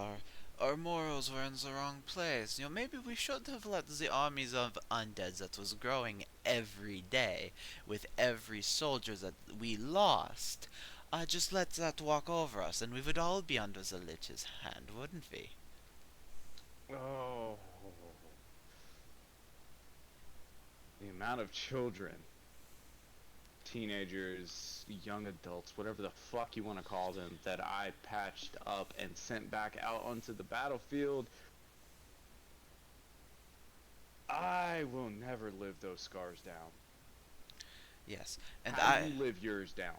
S1: Our morals were in the wrong place. Maybe we should have let the armies of undeads that was growing every day with every soldier that we lost. Just let that walk over us, and we would all be under the Lich's hand, wouldn't we?
S3: Oh. The amount of children, teenagers, young adults, whatever the fuck you want to call them, that I patched up and sent back out onto the battlefield. I will never live those scars down.
S1: Yes, and
S3: How do you live yours down?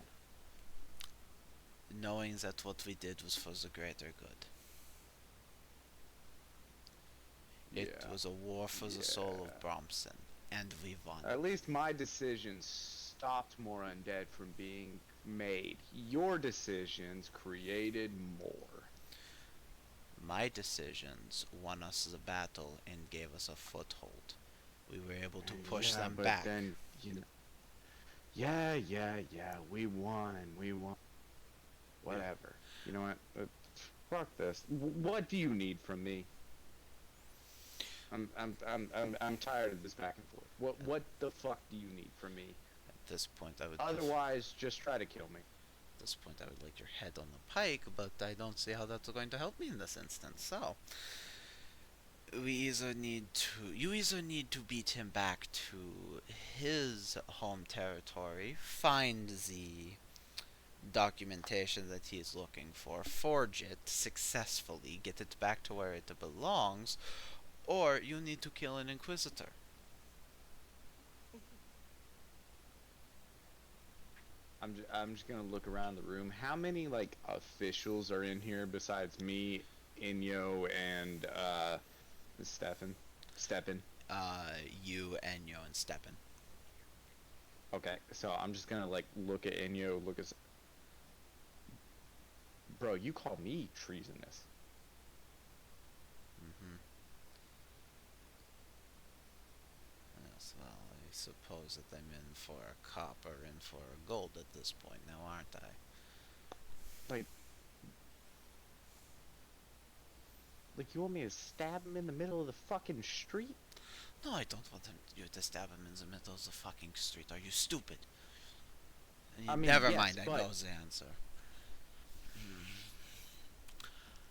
S1: knowing that what we did was for the greater good. It was a war for the soul of Bromson, and we won.
S3: At least my decisions stopped more undead from being made. Your decisions created more.
S1: My decisions won us the battle and gave us a foothold. We were able to push them
S3: but
S1: back.
S3: Then, yeah, we won. Whatever. You know what? Fuck this. What do you need from me? I'm tired of this back and forth. What the fuck do you need from me?
S1: this point, I would.
S3: Otherwise, just try to kill me.
S1: At this point, I would like your head on the pike, but I don't see how that's going to help me in this instance. So, you either need to beat him back to his home territory, find the documentation that he is looking for, forge it successfully, get it back to where it belongs, or you need to kill an inquisitor.
S3: I'm just gonna look around the room. How many like officials are in here besides me, Inyo, and Stefan? Steppen.
S1: You, Enyo, and Steppen.
S3: Okay, so I'm just gonna like look at Inyo, look at. Bro, you call me treasonous.
S1: Mm-hmm. Yes, well, I suppose that I'm in for a copper, in for a gold at this point now, aren't I?
S3: Like you want me to stab him in the middle of the fucking street?
S1: No, I don't want you to stab him in the middle of the fucking street. Are you stupid?
S3: I mean,
S1: Never
S3: yes,
S1: mind, I
S3: but-
S1: know the answer.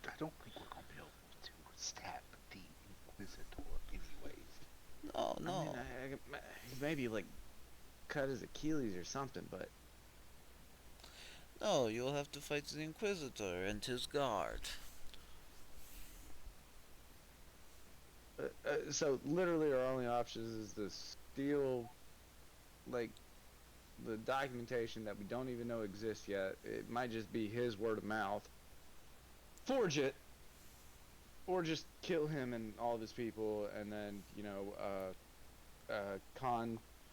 S5: I don't think we're gonna be able to stab the Inquisitor anyways.
S1: No,
S3: I
S1: no.
S3: mean, maybe like cut his Achilles or something, but
S1: No, you'll have to fight the Inquisitor and his guard.
S3: so literally our only options is to steal, like, the documentation that we don't even know exists yet. It might just be his word of mouth. Forge it, or just kill him and all of his people, and then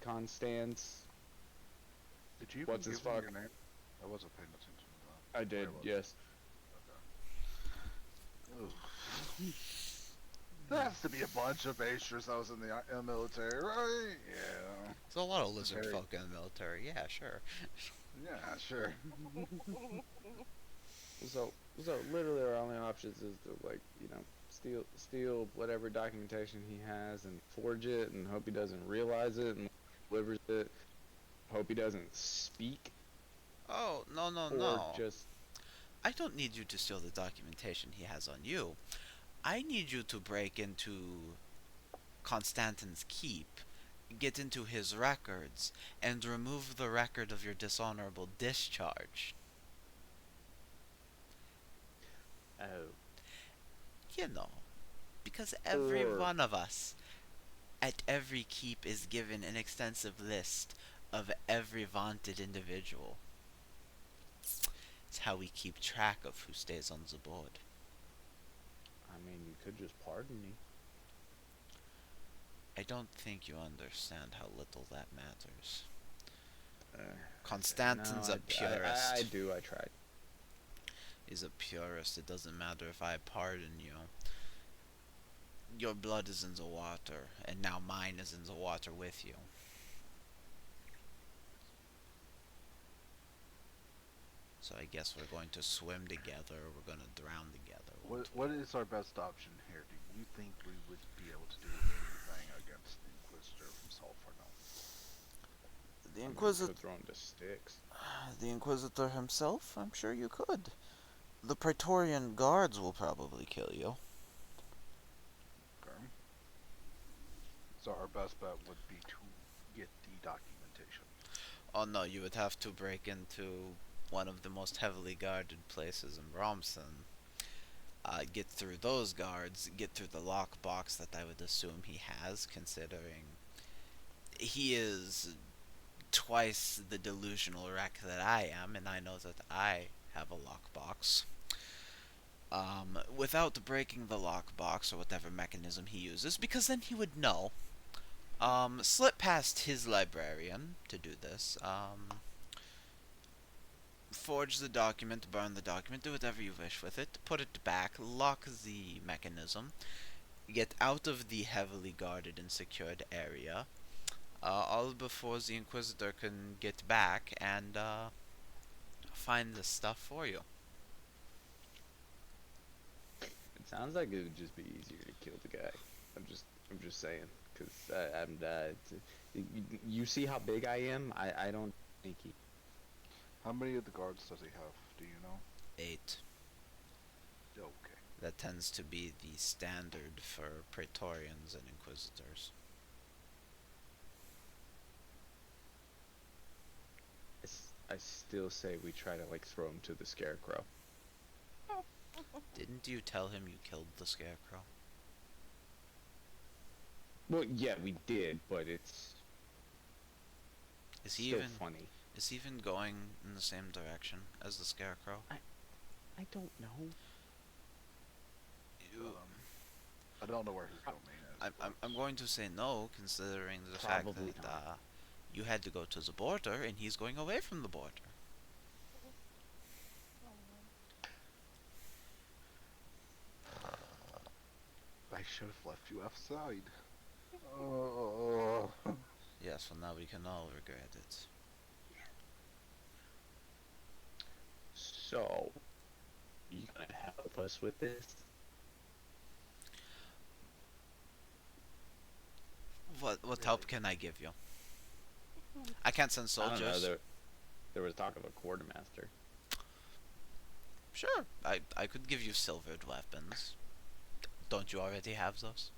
S3: Constance.
S5: Did you even
S3: What's his
S5: give him
S3: fuck?
S5: your name? I wasn't paying attention to that.
S3: I did,
S5: Wait, what?
S3: yes.
S5: Ugh. There has to be a bunch of Aesters I was in the military, right? Yeah.
S1: There's a lot of lizard
S5: Very-
S1: folk in the military. Yeah, sure.
S5: Yeah, sure.
S3: So literally our only options is to steal whatever documentation he has and forge it and hope he doesn't realize it and delivers it. Hope he doesn't speak
S1: Oh, no, no,
S3: or
S1: no.
S3: just
S1: I don't need you to steal the documentation he has on you. I need you to break into Constantin's keep, get into his records, and remove the record of your dishonorable discharge.
S3: oh.
S1: You know, because every
S3: Or-
S1: one of us at every keep is given an extensive list of every vaunted individual. It's how we keep track of who stays on the board.
S3: I mean, you could just pardon me.
S1: I don't think you understand how little that matters. Constantin's a purist.
S3: I do. I tried.
S1: He's a purist. It doesn't matter if I pardon you. Your blood is in the water, and now mine is in the water with you. So I guess we're going to swim together, or we're going to drown together.
S5: What is our best option here? Do you think we would be able to do anything against the Inquisitor himself or no?
S1: The
S3: I mean,
S1: Inquisitor,
S3: could throw him to sticks.
S1: the Inquisitor himself? I'm sure you could. The Praetorian guards will probably kill you.
S5: Okay. So our best bet would be to get the documentation.
S1: Oh no, you would have to break into one of the most heavily guarded places in Bromson. Get through those guards, get through the lockbox that I would assume he has, considering he is twice the delusional wreck that I am, and I know that I have a lockbox. Without breaking the lockbox or whatever mechanism he uses, because then he would know. Slip past his librarian to do this. Forge the document, burn the document, do whatever you wish with it, put it back, lock the mechanism, get out of the heavily guarded and secured area, all before the Inquisitor can get back and find the stuff for you.
S3: It sounds like it would just be easier to kill the guy. I'm just saying. because I'm. You see how big I am? I don't think he.
S5: How many of the guards does he have? Do you know?
S1: 8.
S5: Okay.
S1: That tends to be the standard for Praetorians and Inquisitors.
S3: I still say we try to like throw him to the scarecrow.
S1: Didn't you tell him you killed the Scarecrow?
S3: Well, yeah, we did, but it's
S1: Is he
S3: still
S1: even
S3: funny.
S1: is he even going in the same direction as the Scarecrow?
S3: I don't know.
S1: You,
S5: I don't know where his domain is.
S1: I'm going to say no, considering the
S3: Probably
S1: fact that
S3: not.
S1: you had to go to the border and he's going away from the border.
S5: I should have left you outside. Oh.
S1: Yes, well now we can all regret it.
S3: So, you gonna help us with this?
S1: What help can I give you? I can't send
S3: I don't know.
S1: soldiers.
S3: There was talk of a quartermaster.
S1: Sure, I could give you silvered weapons. Don't you already have those?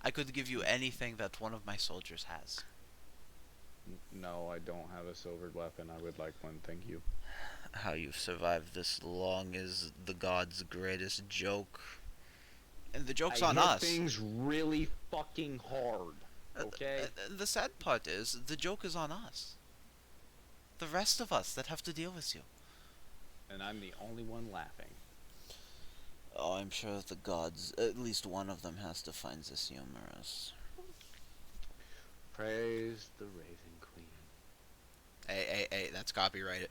S1: I could give you anything that one of my soldiers has.
S3: No, I don't have a silvered weapon. I would like one, thank you.
S1: How you've survived this long is the god's greatest joke. And the joke's on
S3: hit
S1: us.
S3: things really fucking hard. Okay.
S1: The sad part is, the joke is on us. The rest of us that have to deal with you.
S3: And I'm the only one laughing.
S1: Oh, I'm sure the gods, at least one of them, has to find this humorous.
S3: Praise the Raven Queen.
S1: Hey, that's copyrighted.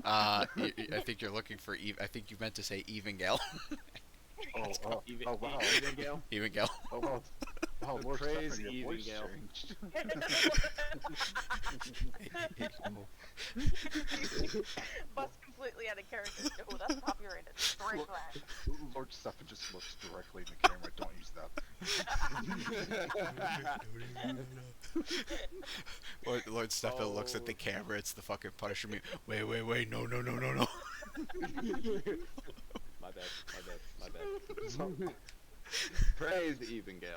S1: I think you're looking for I think you meant to say Evangel.
S5: Oh, wow.
S3: Evangel?
S1: Evangel.
S5: Oh, wow. Oh, Lord
S3: Praise
S5: Stefan, your voice
S3: Evangel.
S5: changed.
S2: Bust completely out of character. Oh, that's copyrighted. Straight
S5: Look,
S2: back.
S5: Lord Stefan just looks directly in the camera. Don't use that.
S1: Lord Stefan looks at the camera. It's the fucking Punisher me. Wait, no.
S3: My bad.
S5: So,
S3: Praise Evangel.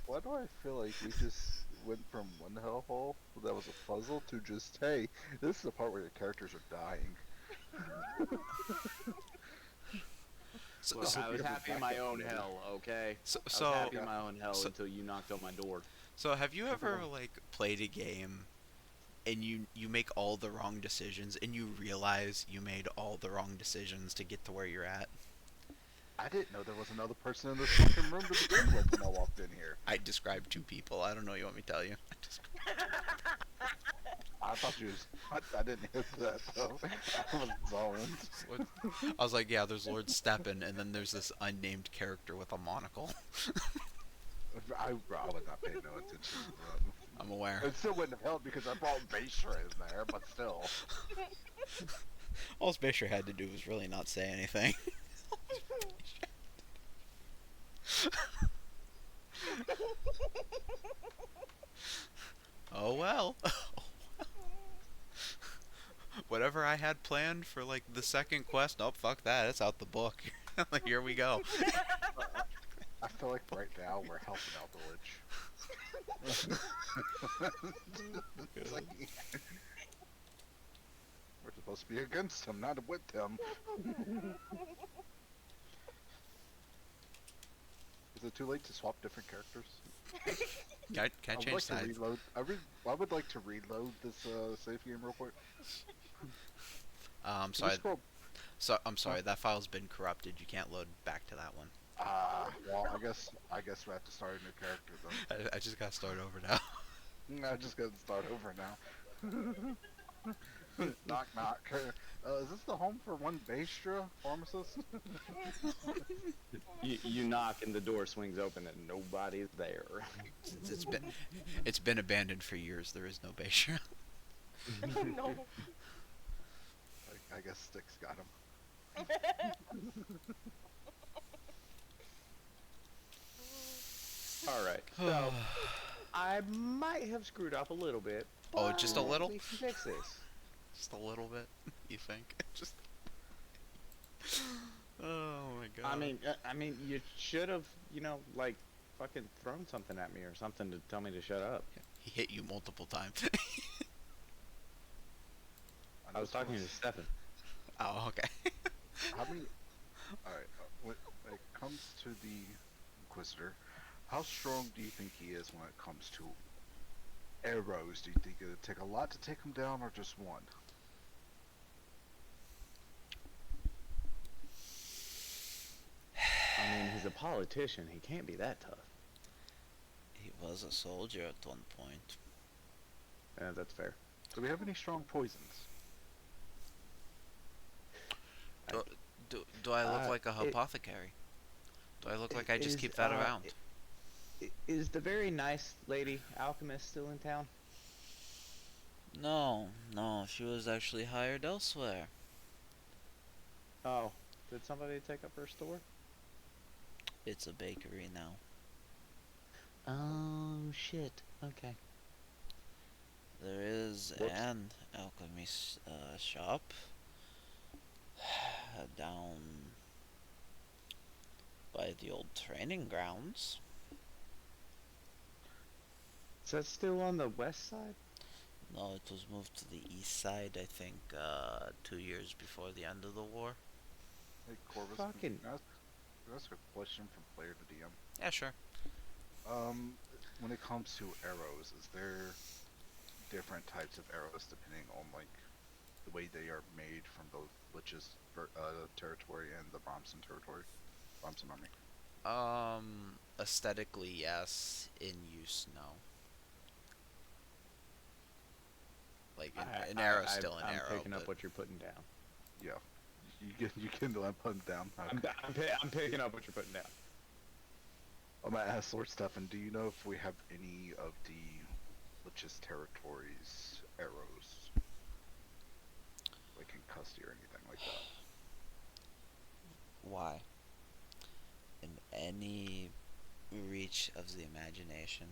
S5: why do I feel like we just went from one hellhole that was a puzzle to just, hey, this is the part where the characters are dying.
S1: So,
S3: Well, I was happy in my own hell, okay?
S1: so,
S3: I was
S1: so,
S3: happy in my own hell
S1: so-
S3: until you knocked on my door.
S1: so have you ever like played a game and you make all the wrong decisions and you realize you made all the wrong decisions to get to where you're at?
S5: I didn't know there was another person in this fucking room to begin with when I walked in here.
S1: I described 2 people. I don't know. You want me to tell you?
S5: I thought you was... I didn't hear that, though. I was zoned.
S1: I was like, yeah, there's Lord Steppen, and then there's this unnamed character with a monocle.
S5: I would not pay no attention to that.
S1: I'm aware.
S5: It still wouldn't have helped because I brought Basher in there, but still.
S1: All Basher had to do was really not say anything. Oh well. Whatever I had planned for like the second quest, nope, fuck that, it's out the book. Like, here we go.
S5: I feel like right now we're helping out the Lich. It's like, we're supposed to be against him, not with him. Is it too late to swap different characters?
S1: Can I
S5: I would
S1: change
S5: like to
S1: sides?
S5: reload. I would like to reload this save game real quick. Can
S1: Sorry.
S5: you scroll-
S1: I'm sorry. That file's been corrupted. You can't load back to that one.
S5: Well, I guess we have to start a new character then.
S1: I just gotta start over now.
S5: I just gotta start over now. Knock knock. Is this the home for one Bastra pharmacist?
S3: You knock and the door swings open and nobody's there.
S1: It's been abandoned for years. There is no Basher.
S2: No.
S5: I I guess sticks got him.
S3: All right, so I might have screwed up a little bit,
S1: Oh, just a
S3: but
S1: little?
S3: we can fix this.
S1: Just a little bit, you think? Just. Oh my god.
S3: I mean, you should have, like, fucking thrown something at me or something to tell me to shut up.
S1: He hit you multiple times.
S3: I was talking to Stefan.
S1: Oh, okay.
S5: How many? All right. When it comes to the Inquisitor, how strong do you think he is when it comes to arrows? Do you think it would take a lot to take him down, or just one?
S3: I mean, he's a politician. He can't be that tough.
S1: He was a soldier at one point.
S3: Yeah, that's fair.
S5: Do we have any strong poisons?
S1: Do I look like a
S3: it-
S1: apothecary? Do I look like I just
S3: Is,
S1: keep that around?
S3: Is the very nice lady alchemist still in town?
S1: No, she was actually hired elsewhere.
S3: Oh, did somebody take up her store?
S1: It's a bakery now.
S3: Oh, shit. Okay.
S1: There is
S3: Whoops.
S1: an alchemy shop down by the old training grounds.
S3: Is that still on the west side?
S1: No, it was moved to the east side, I think, 2 years before the end of the war.
S5: Hey, Corvus,
S3: Fucking-
S5: can I ask a question from player to DM?
S1: Yeah, sure.
S5: When it comes to arrows, is there different types of arrows depending on like the way they are made from the Lich's territory and the Bromson territory? Bromson army.
S1: Aesthetically, yes. In use, no. Like, an arrow's still an
S3: I'm
S1: arrow,
S3: picking up
S1: but
S3: what you're putting down.
S5: Yeah. You can put them down. Okay.
S3: I'm picking up what you're putting down.
S5: I'm gonna ask Lord Stefan, do you know if we have any of the Lich's territories arrows? Like in custody or anything like that?
S1: why? In any reach of the imagination,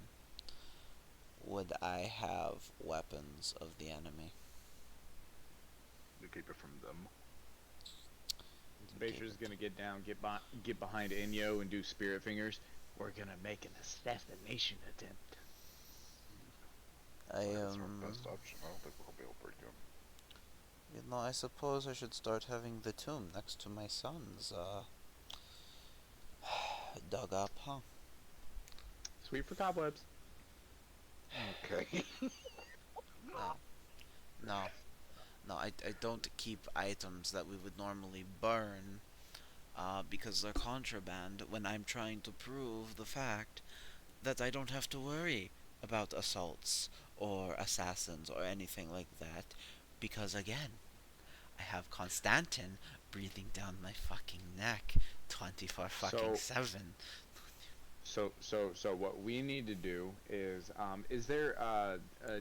S1: would I have weapons of the enemy?
S5: To keep it from them.
S3: Baker's gonna get down, get behind Inyo and do spirit fingers. We're gonna make an assassination attempt.
S5: That's our best option. I don't think we'll be able to break them.
S1: I suppose I should start having the tomb next to my son's, dug up, huh?
S3: Sweep for cobwebs.
S5: Okay.
S1: No, I don't keep items that we would normally burn, because they're contraband when I'm trying to prove the fact that I don't have to worry about assaults or assassins or anything like that, because again, I have Constantin breathing down my fucking neck 24 fucking 7.
S3: So what we need to do is there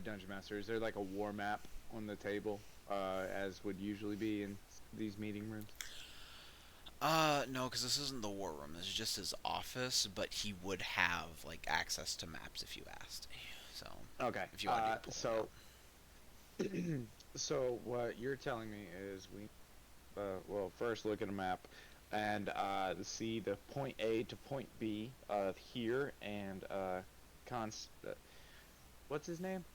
S3: Dungeon Master, is there like a war map on the table, as would usually be in these meeting rooms?
S1: No, because this isn't the war room. This is just his office, but he would have, like, access to maps if you asked. So,
S3: Okay.
S1: if you want to
S3: So so what you're telling me is we, well, first look at a map and see the point A to point B of here and what's his name?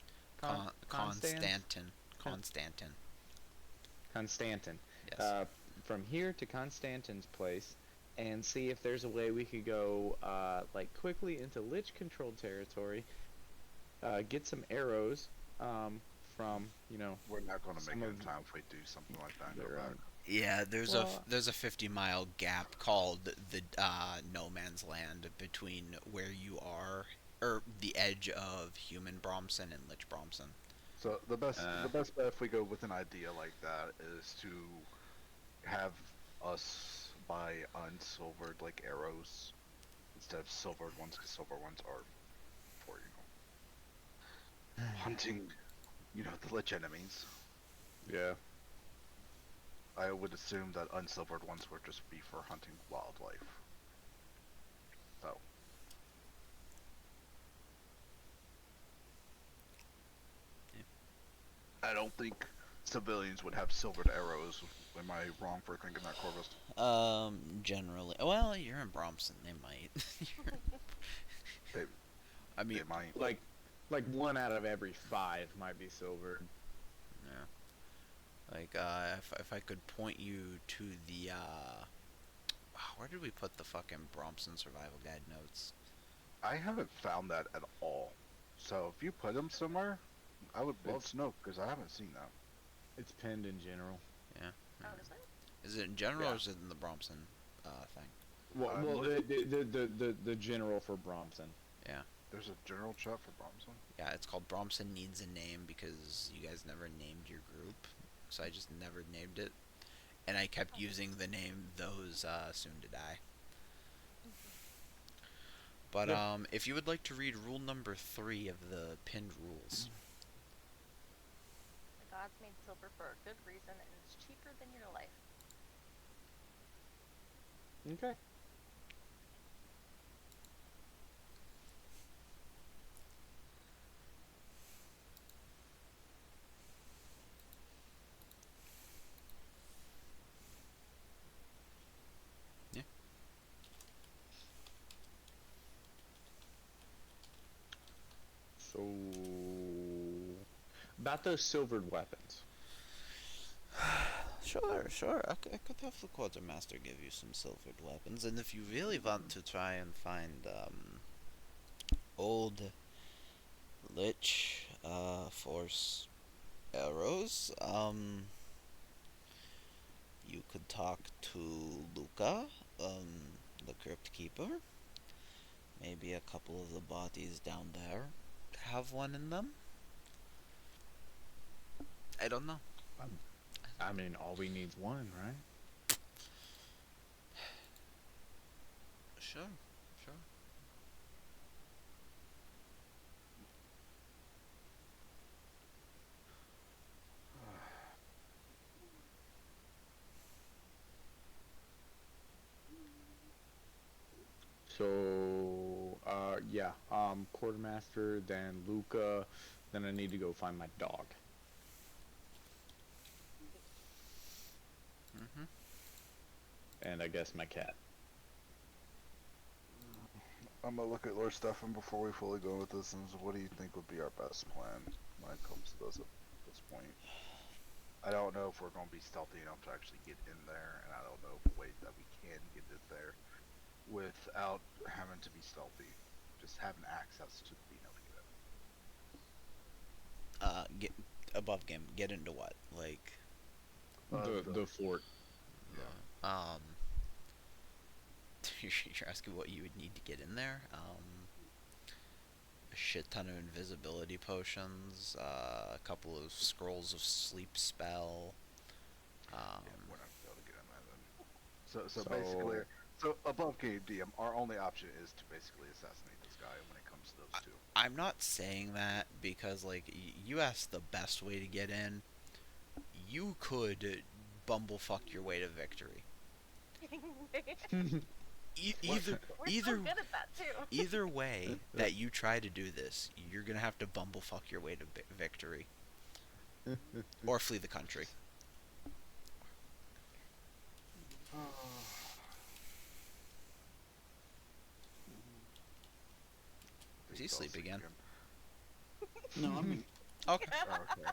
S1: Constantin.
S3: Constantin.
S1: Yes.
S3: From here to Constantin's place, and see if there's a way we could go like quickly into Lich controlled territory, get some arrows from
S5: We're not gonna make
S3: some
S5: it
S3: of
S5: in time if we do something like that and go
S3: their
S5: back.
S3: own.
S1: Yeah, there's
S3: Well-
S1: a 50-mile gap called the no man's land between where you are, or the edge of human Bromson and Lich Bromson.
S5: So the best bet if we go with an idea like that is to have us buy unsilvered like arrows instead of silvered ones, because silver ones are for hunting the Lich enemies.
S3: Yeah.
S5: I would assume that unsilvered ones would just be for hunting wildlife. So. I don't think civilians would have silvered arrows. Am I wrong for thinking that, Corvus?
S1: Generally, well, you're in Bromson. They might.
S5: They,
S1: I mean,
S5: they might.
S3: Like 1 out of every 5 might be silvered.
S1: yeah. Like, if I could point you to the where did we put the fucking Bromson survival guide notes?
S5: I haven't found that at all. So if you put them somewhere, I would love to know because I haven't seen that.
S3: It's pinned in general.
S1: Yeah.
S2: Oh, is it?
S1: Is it in general
S3: Yeah.
S1: or is it in the Bromson thing?
S3: Well, the general for Bromson.
S1: Yeah.
S5: There's a general chat for Bromson.
S1: Yeah, it's called Bromson Needs a Name because you guys never named your group. So I just never named it. And I kept using the name Those Soon to Die. But
S3: Yeah.
S1: if you would like to read rule number 3 of the pinned rules.
S2: The gods made silver for a good reason, and it's cheaper than your life.
S3: Okay.
S1: Yeah.
S3: So, about those silvered weapons.
S1: Sure. I could have the quartermaster give you some silvered weapons, and if you really want to try and find old lich force arrows, you could talk to Luca, the crypt keeper. Maybe a couple of the bodies down there have one in them. I don't know.
S3: I mean, all we need's one, right?
S1: Sure.
S3: So, yeah, quartermaster, then Luca, then I need to go find my dog.
S1: Mm-hmm.
S3: And I guess my cat.
S5: I'm gonna look at Lord Stefan before we fully go with this, and what do you think would be our best plan when it comes to this at this point? I don't know if we're gonna be stealthy enough to actually get in there, and I don't know if a way that we can get in there without having to be stealthy, just having access to being able to get in.
S1: Get above game. Get into what? Like,
S3: The fort.
S1: um, you're asking what you would need to get in there. A shit ton of invisibility potions. A couple of scrolls of sleep spell.
S5: Yeah, we're not gonna be able to get in there then. So basically, so above game DM, our only option is to basically assassinate this guy when it comes to those two.
S1: I'm not saying that because, like, you asked the best way to get in. You could bumblefuck your way to victory. Either
S2: We're so good at that too.
S1: either way that you try to do this, you're gonna have to bumblefuck your way to victory, or flee the country. Is he
S5: Fell
S1: asleep again?
S4: No, I'm
S1: Okay.
S5: Oh, okay.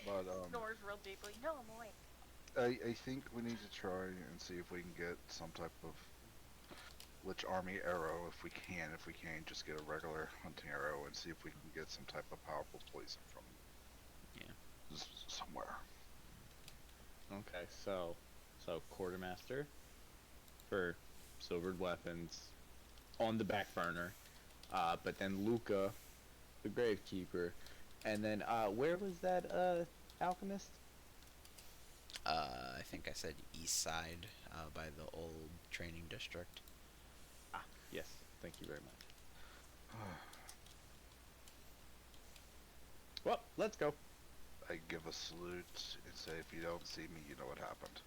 S5: But
S2: Snores real deeply. No, I'm awake.
S5: I think we need to try and see if we can get some type of Lich Army arrow if we can. If we can't, just get a regular hunting arrow and see if we can get some type of powerful poison from somewhere.
S3: Okay, so quartermaster for silvered weapons on the back burner, but then Luca, the gravekeeper, and then where was that alchemist?
S1: I think I said east side, by the old training district.
S3: Ah, yes, thank you very much. Well, let's go.
S5: I give a salute and say, if you don't see me, you know what happened.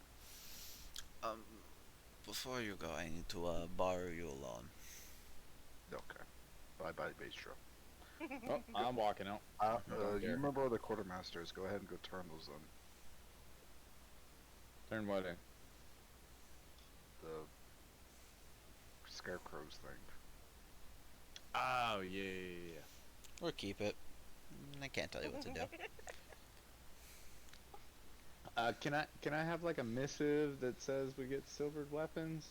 S1: Um, before you go, I need to borrow you alone.
S5: Okay. Bye bye, Bistro.
S3: Oh, I'm walking out. Don't
S5: You
S3: care.
S5: remember where the quartermaster is. Go ahead and go turn those in.
S3: Turn what in?
S5: The scarecrows thing.
S3: Oh, yeah.
S1: Or keep it. I can't tell you what to do.
S3: Can I have like a missive that says we get silvered weapons?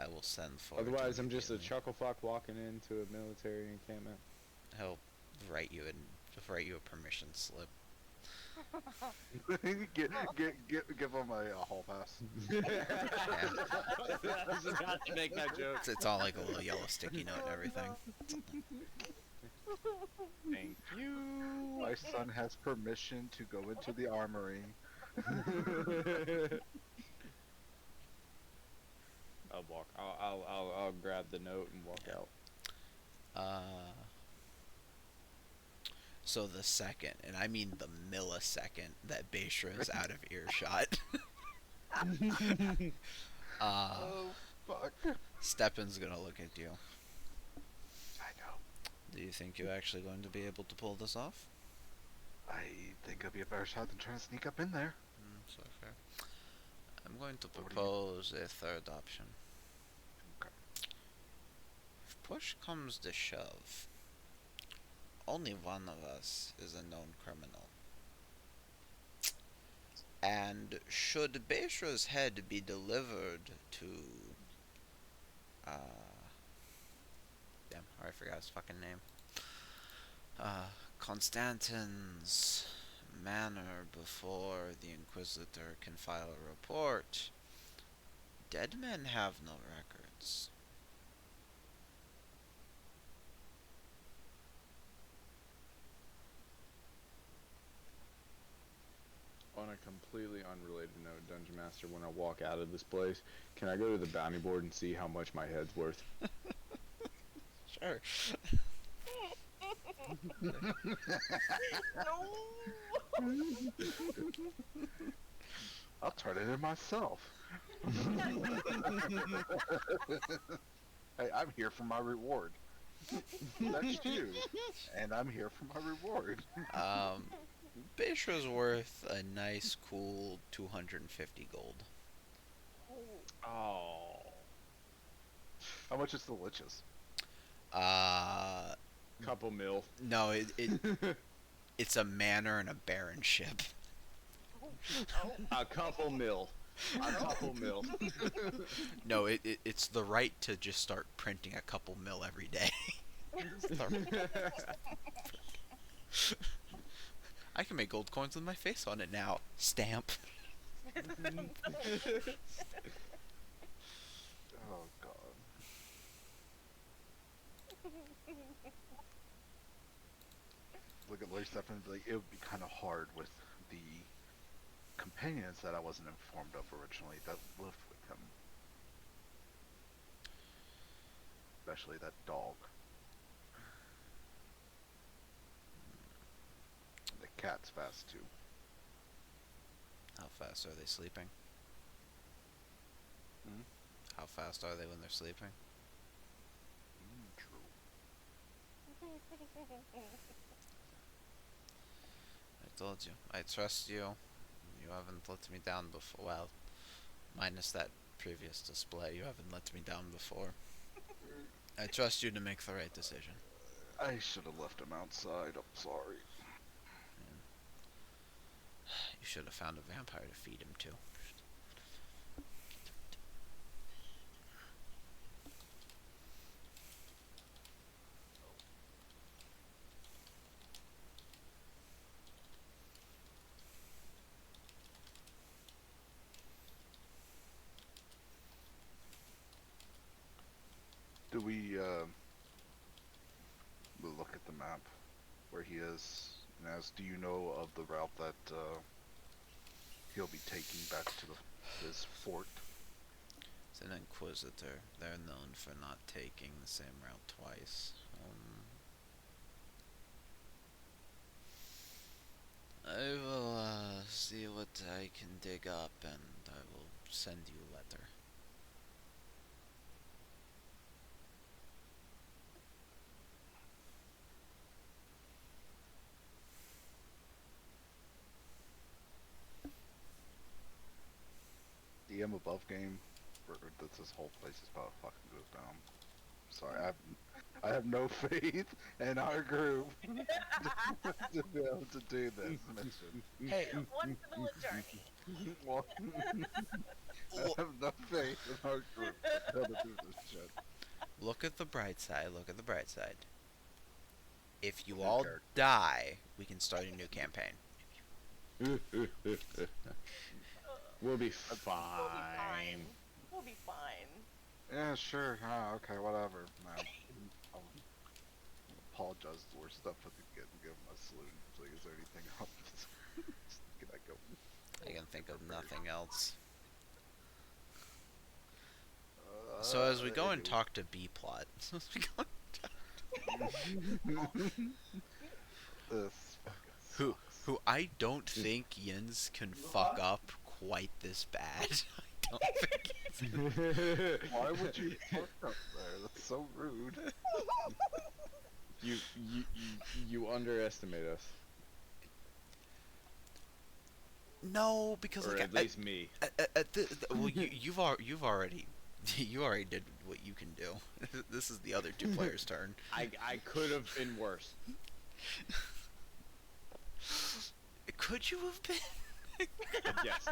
S1: I will send for it
S3: Otherwise, I'm just a
S1: immediately.
S3: chucklefuck walking into a military encampment.
S1: He'll write you a permission slip.
S5: Give him a hall pass.
S3: I was about to make that joke.
S1: It's all like a little yellow sticky note and everything.
S3: Thank you.
S5: My son has permission to go into the armory.
S3: I'll walk. I'll grab the note and walk out.
S1: So the second, and I mean the millisecond, that Beishra is out of earshot,
S5: Oh, fuck.
S1: Stepan's gonna look at you.
S5: I know.
S1: Do you think you're actually going to be able to pull this off?
S5: I think it'll be a better shot than trying to sneak up in there.
S1: So fair. I'm going to
S5: What do you-
S1: propose a third option.
S5: Okay.
S1: If push comes to shove, only one of us is a known criminal. And should Beishra's head be delivered to, damn, I forgot his fucking name. Constantin's manor before the Inquisitor can file a report, dead men have no records.
S3: On a completely unrelated note, Dungeon Master, when I walk out of this place, can I go to the bounty board and see how much my head's worth?
S1: Sure.
S2: No.
S5: I'll turn it in myself. Hey, I'm here for my reward. That's you. And I'm here for my reward.
S1: Beishra's worth a nice, cool 250 gold.
S3: Oh.
S5: How much is the liches?
S3: Couple mil.
S1: No, it's a manor and a baronship.
S3: A couple mil. A couple mil.
S1: No, it's the right to just start printing a couple mil every day. I can make gold coins with my face on it now. Stamp.
S5: Oh, God. Look at Larry Stephan and be like, it would be kind of hard with the companions that I wasn't informed of originally that lived with him. Especially that dog. The cat's fast too.
S1: How fast are they sleeping?
S3: Hmm?
S1: How fast are they when they're sleeping?
S5: True.
S1: I told you. I trust you. You haven't let me down before. Well, minus that previous display, you haven't let me down before. I trust you to make the right decision.
S5: I should have left him outside. I'm sorry.
S1: You should have found a vampire to feed him to.
S5: Do we we'll look at the map where he is, and as do you know of the route that he'll be taking back to his fort?
S1: It's an Inquisitor. They're known for not taking the same route twice. I will see what I can dig up, and I will send you a letter.
S5: DM above game, that this whole place is about to fucking goes down. Sorry, I have no faith in our group to be able to do this mission.
S1: Hey,
S2: One vanilla journey.
S5: Well, I have no faith in our group to be able to do this shit.
S1: look at the bright side. Look at the bright side. If you
S5: New
S1: all
S5: character.
S1: die, we can start a new campaign.
S3: We'll be
S2: We'll be
S3: fine.
S2: We'll be fine.
S5: Yeah, sure. Okay, whatever. Man. I'll apologize the worst stuff I could get and give him a salute. It's like, is there anything else? Can I go?
S1: I can think of nothing else. So as we go and talk to B plot,
S5: This
S1: who
S5: sucks.
S1: who I don't think Yins can fuck up quite this bad. I don't think.
S5: Why would you fuck up there? That's so rude.
S3: You underestimate us,
S1: No, because
S3: or
S1: like
S3: at least me.
S1: well, you've already you already did what you can do. This is the other two players' turn.
S3: I could have been worse.
S1: Could you have been?
S3: Yes.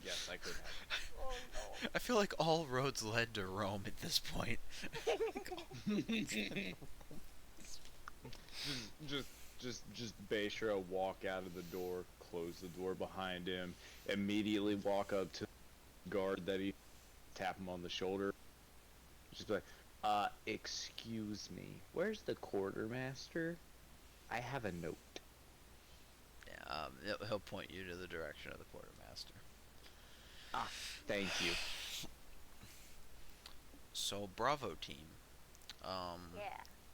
S3: Yes, I could have.
S2: Oh no.
S1: I feel like all roads led to Rome at this point.
S3: Just Bayshra walk out of the door, close the door behind him, immediately walk up to the guard that he tap him on the shoulder. Just be like, excuse me, where's the quartermaster? I have a note.
S1: Yeah, he'll point you to the direction of the quartermaster.
S3: Thank you.
S1: So, Bravo team.
S2: Yeah.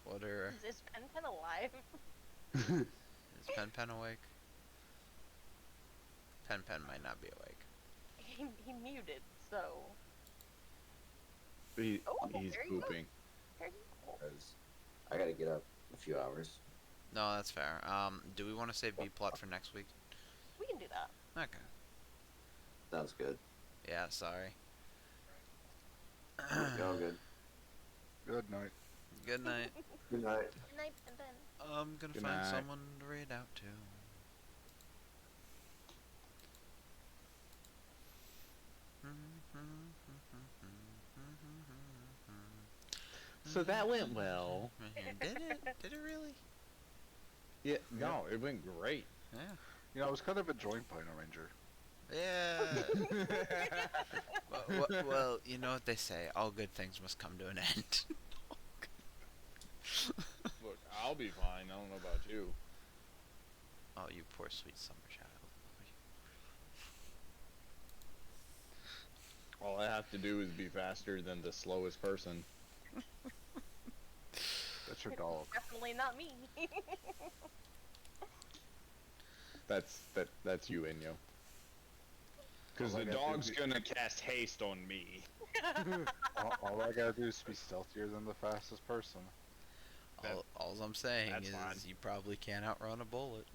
S1: What are
S2: Is Pen Pen alive?
S1: is Pen Pen awake? Pen Pen might not be awake.
S2: He muted, so.
S3: He's
S2: Oh, there you go.
S3: pooping.
S2: There you go.
S7: Because I gotta get up in a few hours.
S1: No, that's fair. Do we want to save B plot for next week?
S2: We can do that.
S1: Okay.
S7: Sounds good.
S1: Yeah, sorry.
S7: Go good.
S5: Good night.
S1: Good night.
S7: Good night.
S2: Good night, Pen Pen.
S1: I'm gonna
S3: Good
S1: find
S3: night.
S1: someone to raid out to.
S3: So that went well.
S1: Did it? Did it really?
S3: Yeah, no, it went great.
S1: Yeah.
S5: You know, I was kind of enjoying playing a ranger.
S1: Yeah. well, you know what they say. All good things must come to an end.
S3: Look, I'll be fine. I don't know about you.
S1: Oh, you poor sweet summer child.
S3: All I have to do is be faster than the slowest person.
S5: That's your dog.
S2: Definitely not me.
S3: That's you, Inyo. Because
S5: All I
S3: the
S5: gotta do
S3: dog's
S5: is-
S3: gonna cast haste on me.
S5: all I gotta do is be stealthier than the fastest person.
S1: All I'm saying
S3: That's
S1: is
S3: fine.
S1: you probably can't outrun a bullet.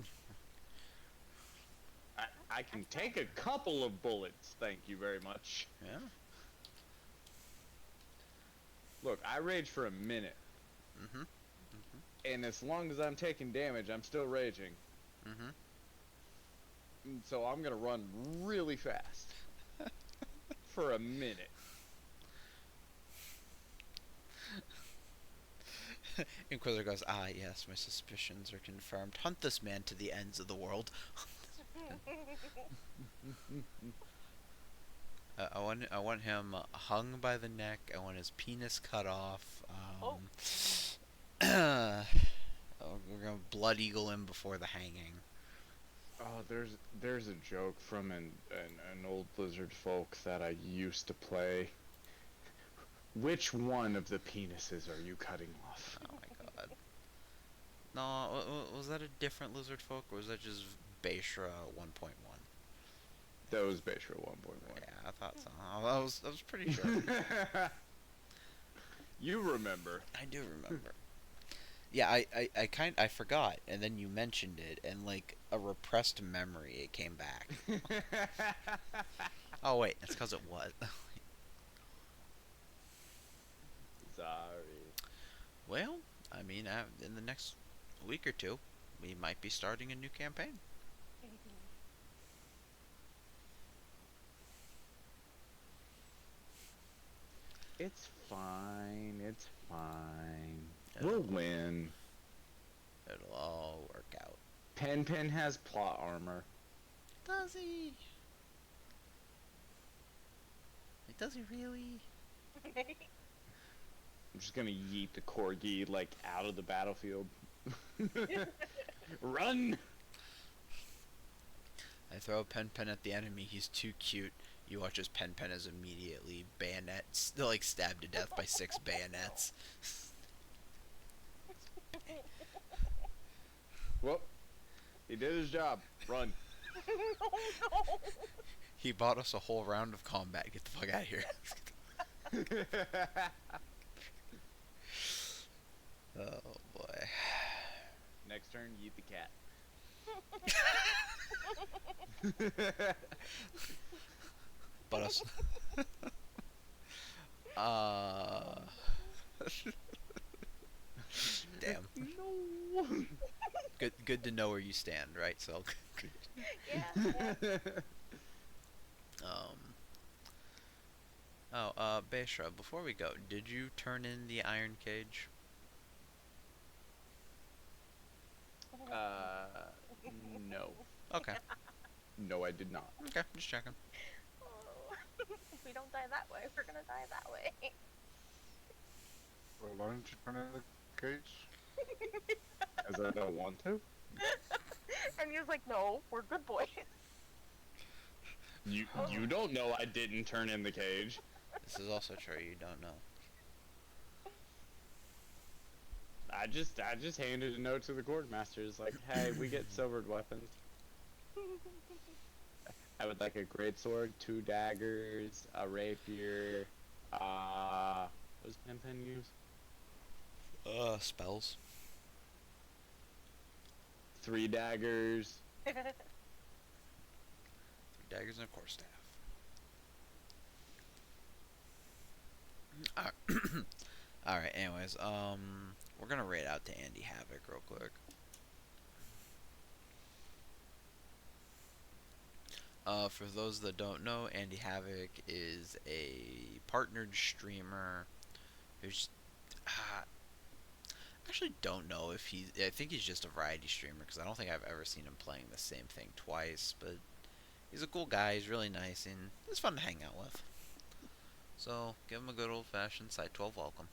S3: I can take a couple of bullets, thank you very much.
S1: Yeah.
S3: Look, I rage for a minute,
S1: Mm-hmm.
S3: and as long as I'm taking damage, I'm still raging.
S1: Mm-hmm.
S3: And so I'm gonna run really fast. For a minute.
S1: Inquisitor goes, ah, yes, my suspicions are confirmed. Hunt this man to the ends of the world. I want him hung by the neck. I want his penis cut off.
S2: Oh.
S1: We're gonna blood eagle him before the hanging.
S3: Oh, there's a joke from an old lizard folk that I used to play. Which one of the penises are you cutting off?
S1: Oh my god. No, was that a different lizard folk, or was that just Beishra 1.1?
S3: That was Bashra 1.1.
S1: Yeah, I thought so. I was pretty sure.
S3: You remember.
S1: I do remember. Yeah, I forgot, and then you mentioned it, and like a repressed memory, it came back. Oh wait, it's because it was.
S3: Sorry.
S1: Well, I mean, in the next week or two, we might be starting a new campaign.
S3: It's fine. It's fine.
S1: It'll,
S3: We'll win.
S1: it'll all work out.
S3: Pen has plot armor.
S1: Does he? Like, does he really?
S3: I'm just gonna yeet the corgi like out of the battlefield. Run!
S1: I throw a pen at the enemy. He's too cute. You watch as pen is immediately like stabbed to death by 6 bayonets.
S3: Well, he did his job. Run.
S2: No.
S1: He bought us a whole round of combat. Get the fuck out of here. Oh boy.
S3: Next turn, yeet the cat.
S1: But us. uh. Damn.
S3: No.
S1: Good to know where you stand, right? So.
S2: Yeah.
S1: um. Beishra, before we go, did you turn in the iron cage?
S3: No.
S1: Okay.
S3: No, I did not.
S1: Okay, just checking.
S2: Oh. If we don't die that way, we're gonna die that way.
S5: Well, why don't you turn in the cage?
S3: As I don't want to.
S2: And he was like, no, we're good boys.
S3: You don't know I didn't turn in the cage.
S1: This is also true. You don't know.
S3: I just handed a note to the court masters like, hey, we get silvered weapons. I would like a great sword, 2 daggers, a rapier. What does Pen use?
S1: Spells.
S3: 3 daggers.
S1: 3 daggers and a quarterstaff. Alright, anyways, we're gonna raid out to Andy Havoc real quick. For those that don't know, Andy Havoc is a partnered streamer who's I actually don't know if I think he's just a variety streamer because I don't think I've ever seen him playing the same thing twice, but he's a cool guy, he's really nice, and it's fun to hang out with. So, give him a good old-fashioned Site 12 welcome.